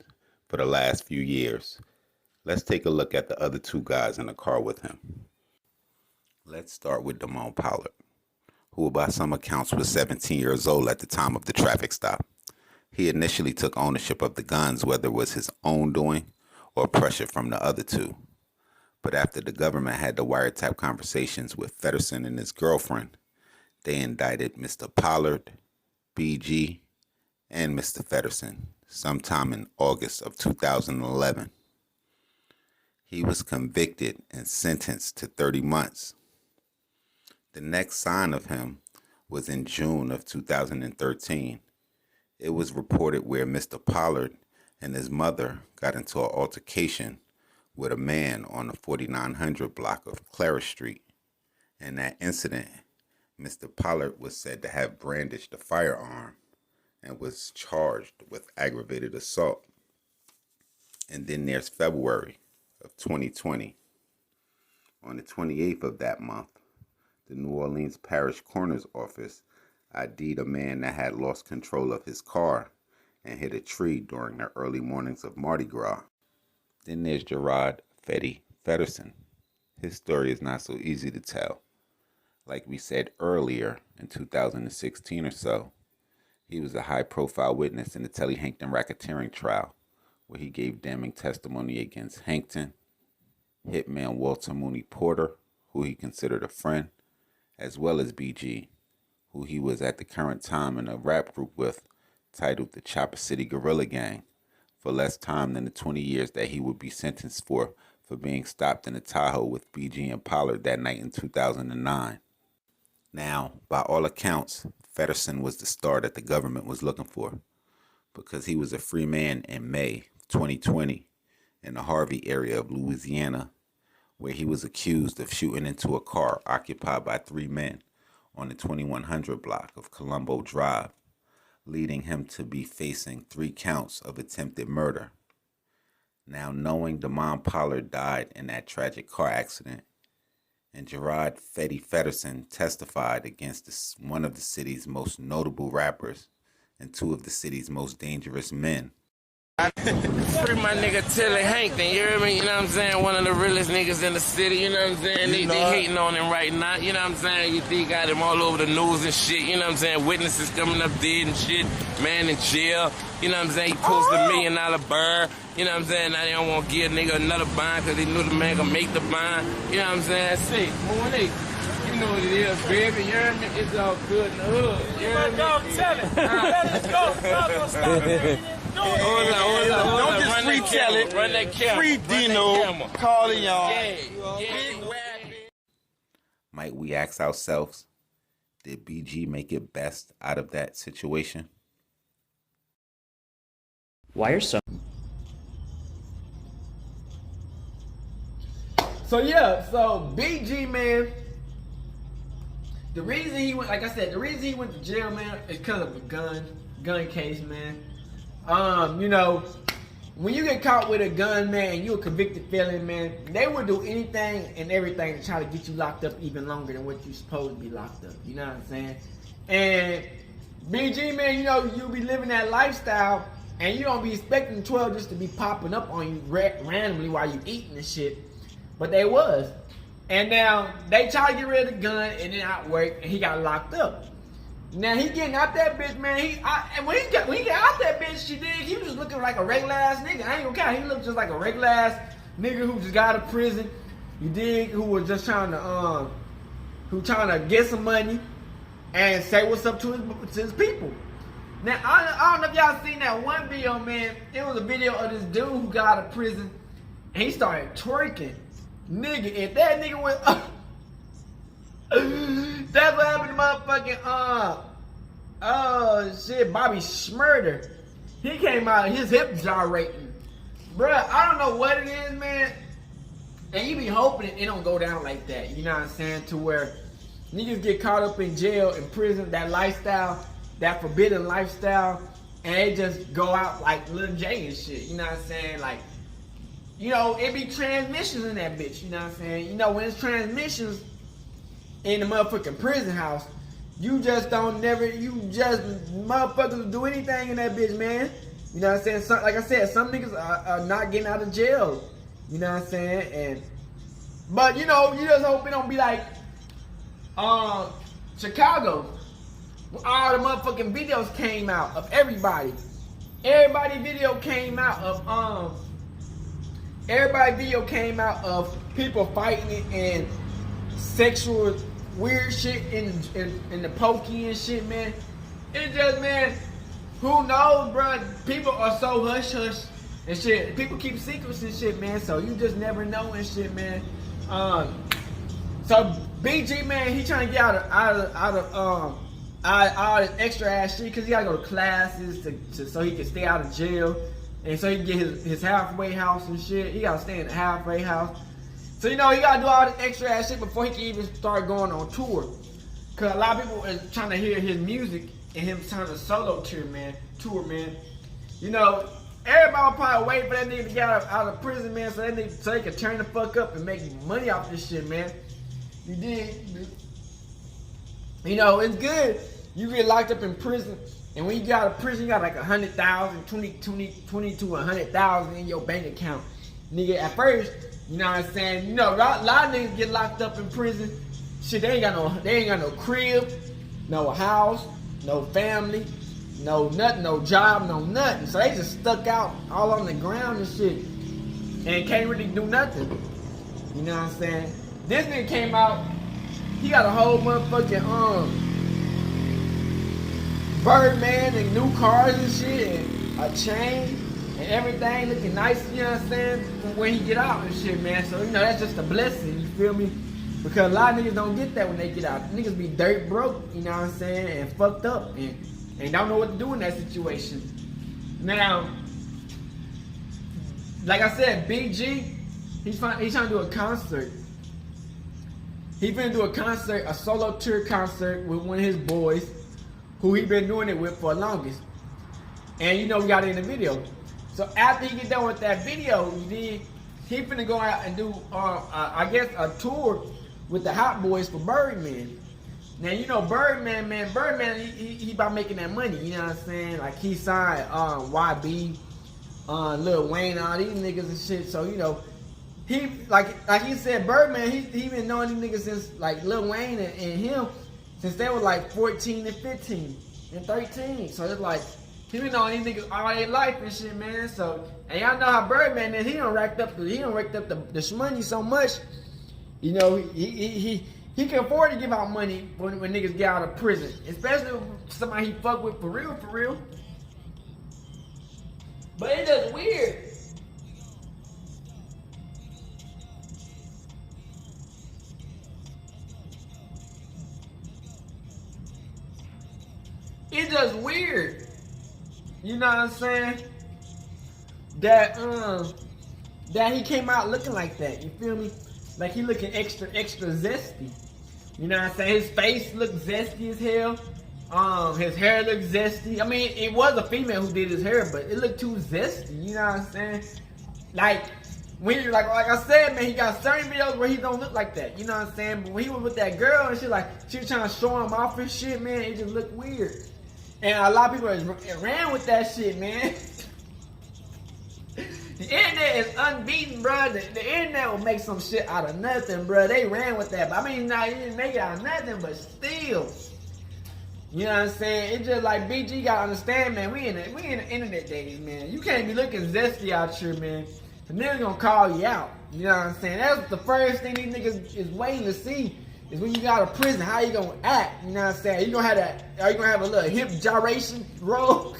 for the last few years. Let's take a look at the other 2 guys in the car with him. Let's start with Damone Pollard, who by some accounts was 17 years old at the time of the traffic stop. He initially took ownership of the guns, whether it was his own doing or pressure from the other 2. But after the government had the wiretap conversations with Fedderson and his girlfriend, they indicted Mr. Pollard, BG, and Mr. Fedderson sometime in August of 2011. He was convicted and sentenced to 30 months. The next sign of him was in June of 2013. It was reported where Mr. Pollard and his mother got into an altercation with a man on the 4900 block of Clara Street. In that incident, Mr. Pollard was said to have brandished a firearm and was charged with aggravated assault. And then there's February of 2020. On the 28th of that month, the New Orleans Parish Coroner's Office ID'd a man that had lost control of his car and hit a tree during the early mornings of Mardi Gras. Then there's Gerard Fetty Fedderson. His story is not so easy to tell. Like we said earlier, in 2016 or so, he was a high-profile witness in the Telly Hankton racketeering trial, where he gave damning testimony against Hankton, hitman Walter Mooney Porter, who he considered a friend, as well as BG, who he was at the current time in a rap group with, titled the Chopper City Guerrilla Gang, for less time than the 20 years that he would be sentenced for being stopped in a Tahoe with BG and Pollard that night in 2009. Now, by all accounts, Fedderson was the star that the government was looking for, because he was a free man in May 2020 in the Harvey area of Louisiana, where he was accused of shooting into a car occupied by 3 men on the 2100 block of Colombo Drive, leading him to be facing 3 counts of attempted murder. Now, knowing Damon Pollard died in that tragic car accident, and Gerard Fetty Fedderson testified against one of the city's most notable rappers and 2 of the city's most dangerous men. Free my nigga Telly Hankton, you hear me? You know what I'm saying? One of the realest niggas in the city, you know what I'm saying? They hating on him right now, you know what I'm saying? You got him all over the news and shit, you know what I'm saying? Witnesses coming up dead and shit, man in jail, you know what I'm saying? He posted $1 million bird, you know what I'm saying? Now they don't want to give a nigga another bond because they knew the man gonna make the bond, you know what I'm saying? See, Mooney, you know what it is, baby, you hear me? It's all good in the hood, you hear me? Dog, tell it, let us go, dog, don't stop it. Hold on. Don't just free tell it. Run that camera. Free Dino. Calling y'all. Might we ask ourselves, did BG make it best out of that situation? Why are so... So BG, man, the reason he went, like I said, the reason he went to jail, man, is because of a gun case, man. You know, when you get caught with a gun, man, and you're a convicted felon, man, they will do anything and everything to try to get you locked up even longer than what you're supposed to be locked up. You know what I'm saying? And BG, man, you know, you'll be living that lifestyle, and you don't be expecting 12 just to be popping up on you randomly while you eating and shit. But they was. And now, they try to get rid of the gun, and it outworked, and he got locked up. Now he getting out that bitch, man. When he got out that bitch, he was looking like a regular ass nigga. I ain't gonna count. He looked just like a regular ass nigga who just got out of prison. You dig? Who was just trying to get some money and say what's up to his people. Now I don't know if y'all seen that one video, man. It was a video of this dude who got out of prison and he started twerking. Nigga, if that nigga went up. That's what happened to motherfucking Bobby Schmurder. He came out his hip gyrating. Bruh, I don't know what it is, man. And you be hoping it don't go down like that. You know what I'm saying? To where niggas get caught up in jail, in prison, that lifestyle, that forbidden lifestyle, and they just go out like Lil J and shit. You know what I'm saying? Like, you know, it be transmissions in that bitch. You know what I'm saying? You know, when it's transmissions in the motherfucking prison house, you just motherfuckers do anything in that bitch, man. You know what I'm saying? Like I said, some niggas are not getting out of jail. You know what I'm saying? But you know, you just hope it don't be like Chicago. All the motherfucking videos came out of everybody. Everybody video came out of people fighting and sexual weird shit in the pokey and shit, man. It's just, man, who knows, bro? People are so hush hush and shit. People keep secrets and shit, man. So you just never know and shit, man. So BG, man, he trying to get out of all this extra ass shit because he gotta go to classes so he can stay out of jail, and so he can get his halfway house and shit. He gotta stay in the halfway house. So he gotta do all this extra ass shit before he can even start going on tour. Cause a lot of people is trying to hear his music and him trying to solo tour, man. Everybody probably wait for that nigga to get out of prison, man, so he can turn the fuck up and make money off this shit, man. You dig? It's good. You get locked up in prison, and when you get out of prison, you got like 100,000, 20 to 100,000 in your bank account. Nigga, at first, you know what I'm saying? A lot of niggas get locked up in prison. Shit, they ain't got no crib, no house, no family, no nothing, no job, no nothing. So they just stuck out all on the ground and shit, and can't really do nothing. You know what I'm saying? This nigga came out, he got a whole motherfucking Birdman and new cars and shit, and a chain and everything looking nice, you know what I'm saying, when he get out and shit, man. So, that's just a blessing, you feel me? Because a lot of niggas don't get that when they get out. Niggas be dirt broke, you know what I'm saying, and fucked up, and don't know what to do in that situation. Now, like I said, BG, he's trying to do a concert. He's finna do a concert, a solo tour concert with one of his boys, who he been doing it with for the longest. And we got it in the video. So after he get done with that video, he finna go out and do, I guess, a tour with the Hotboyz for Birdman. Now, Birdman, he about making that money, you know what I'm saying? Like, he signed YB, Lil Wayne, all these niggas and shit. So, he, like he said, Birdman, he been knowing these niggas since, like, Lil Wayne and him, since they were like 14 and 15 and 13. So it's like, he been knowing these niggas all their life and shit, man. So, and y'all know how Birdman is, he done racked up the shmoney so much. He can afford to give out money when niggas get out of prison. Especially somebody he fuck with for real. But it's just weird. It's just weird. You know what I'm saying? That he came out looking like that. You feel me? Like he looking extra zesty. You know what I'm saying? His face looked zesty as hell. His hair looked zesty. I mean, it was a female who did his hair, but it looked too zesty. You know what I'm saying? Like when you like I said, man, he got certain videos where he don't look like that. You know what I'm saying? But when he was with that girl and shit, like she was trying to show him off and shit, man, it just looked weird. And a lot of people ran with that shit, man. The internet is unbeaten, bro. The internet will make some shit out of nothing, bro. They ran with that. But I mean, he didn't make it out of nothing, but still. You know what I'm saying? It's just like BG gotta understand, man. We in the internet days, man. You can't be looking zesty out here, man. The niggas gonna call you out. You know what I'm saying? That's the first thing these niggas is waiting to see. Is when you got out of prison, how you gonna act? You know what I'm saying? Are you gonna have a little hip gyration roll?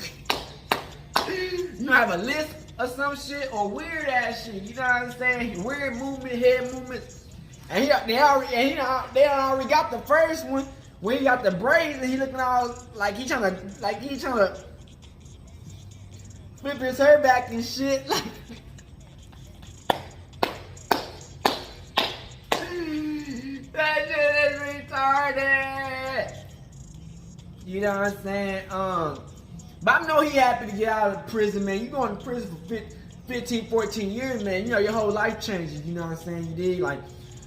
You gonna have a lisp or some shit, or weird ass shit? You know what I'm saying? Weird movement, head movements. And they already got the first one when he got the braids and he looking all like he trying to flip his hair back and shit. Like, that shit is retarded. You know what I'm saying? But I know he happy to get out of prison, man. You going to prison for 15, 14 years, man. You know, your whole life changes. You know what I'm saying? You dig? Like,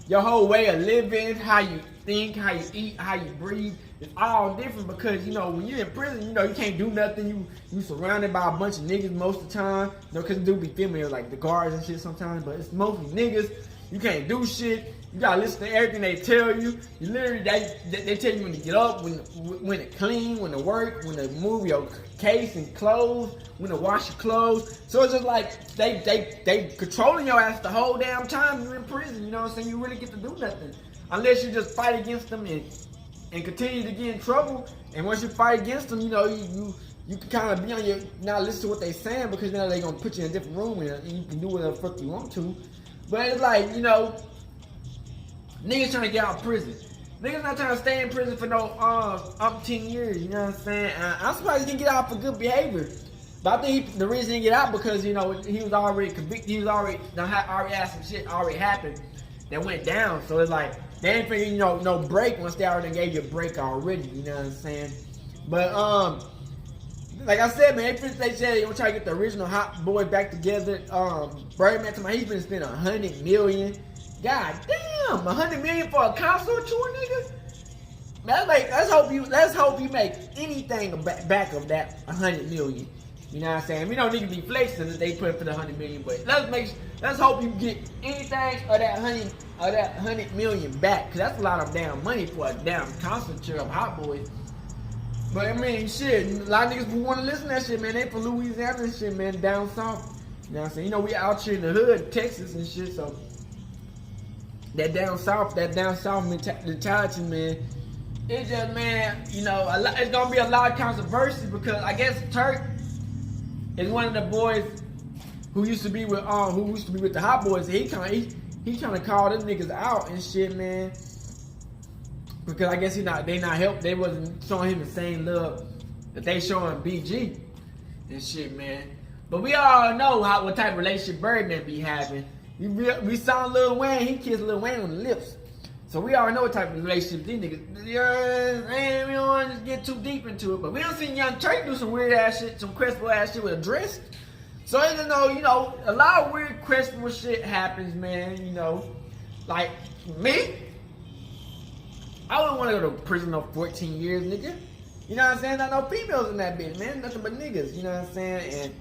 your whole way of living, how you think, how you eat, how you breathe, it's all different because, you know, when you're in prison, you know, you can't do nothing. You surrounded by a bunch of niggas most of the time. You know, because do be female, like the guards and shit sometimes, but it's mostly niggas. You can't do shit. You gotta listen to everything they tell you. You literally, they tell you when to get up, when to clean, when to work, when to move your case and clothes, when to wash your clothes. So it's just like they controlling your ass the whole damn time you're in prison. You know what I'm saying? You really get to do nothing unless you just fight against them and continue to get in trouble. And once you fight against them, you know you can kind of be on your not listen to what they saying because now they gonna put you in a different room and you can do whatever the fuck you want to. But it's like, you know, niggas trying to get out of prison. Niggas not trying to stay in prison for no 10 years, you know what I'm saying? I'm surprised he didn't get out for good behavior. But I think the reason he didn't get out because, you know, he was already convicted, he was already had some shit already happened that went down. So it's like, they ain't figuring, you know, no break once they already gave you a break already, you know what I'm saying? But, like I said, man, they said they gonna try to get the original Hotboyz back together. Birdman, he's been spending $100 million. God damn, $100 million for a concert tour, nigga. Let's hope you make anything back of that $100 million. You know what I'm saying? We don't need to be flexing that they put for the $100 million, but let's hope you get anything of that $100 million back, cause that's a lot of damn money for a damn concert tour of Hotboyz. But I mean, shit, a lot of niggas who want to listen to that shit, man. They from Louisiana and shit, man, down south. You know what I'm saying? You know, we out here in the hood, Texas and shit, so that down south mentality, man. It's just, man, you know, it's gonna be a lot of controversy because I guess Turk is one of the boys who used to be with the Hotboyz. He trying to call them niggas out and shit, man. Because I guess they wasn't showing him the same love that they showing BG and shit, man. But we all know what type of relationship Birdman be having. We saw Lil Wayne, he kissed Lil Wayne on the lips. So we already know what type of relationship these niggas. You know, we don't want to get too deep into it, but we don't see Young Turk do some weird ass shit, some questionable ass shit with a dress. So even though, you know, a lot of weird questionable shit happens, man, you know. Like me, I wouldn't want to go to prison no 14 years, nigga. You know what I'm saying? Not no females in that bitch, man. Nothing but niggas, you know what I'm saying? And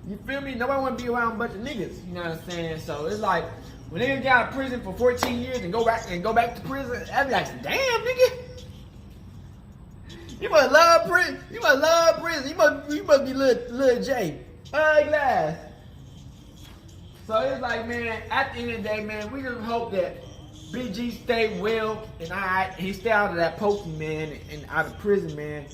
you feel me? Nobody want to be around a bunch of niggas, you know what I'm saying? So it's like, when niggas get out of prison for 14 years and go back to prison, I'd be like, damn, nigga. You must love prison. You must be Lil J. Glass. So it's like, man, at the end of the day, man, we just hope that BG stay well and alright. He stay out of that pokey, man, and out of prison, man.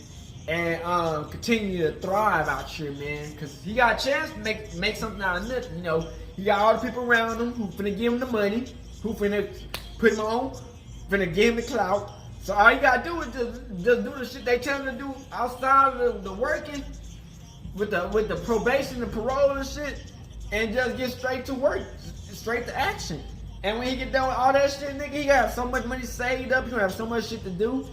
And continue to thrive out here, man. Cause he got a chance to make something out of nothing, you know. He got all the people around him who finna give him the money, who finna put him on, finna give him the clout. So all you gotta do is just do the shit they tell him to do outside of the working, with the probation and parole and shit, and just get straight to work, straight to action. And when he get done with all that shit, nigga, he got so much money saved up, he gonna have so much shit to do.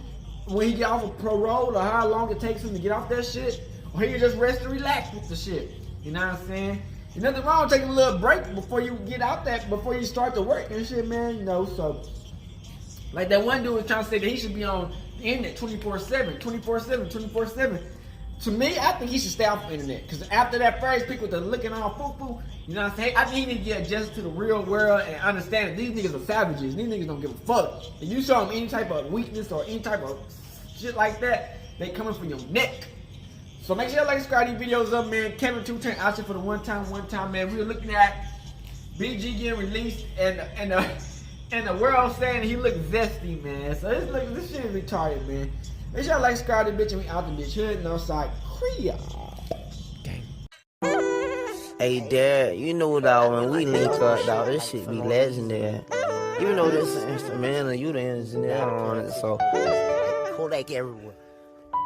When he get off of parole, or how long it takes him to get off that shit, or he can just rest and relax with the shit. You know what I'm saying? There's nothing wrong with taking a little break before you get out that, before you start to work and shit, man. You know, so like that one dude was trying to say that he should be on the internet 24/7. To me, I think he should stay off the internet, because after that first pick with the looking all foo-foo, you know what I'm saying? I think he need to get adjusted to the real world and understand that these niggas are savages. These niggas don't give a fuck. If you show them any type of weakness or any type of shit like that, they coming for your neck. So make sure you like, subscribe these videos up, man. Kevin 210 out here for the one time, man. We were looking at BG getting released and the world saying he look zesty, man. So this shit is retarded, man. Make sure you like, subscribe to the bitch, and we out the bitch hood and outside Korea. Hey, Dad, you know, dog, when we link up, dog, this shit be legendary. You know this instrumental, you the engineer on it, so Kodak everywhere.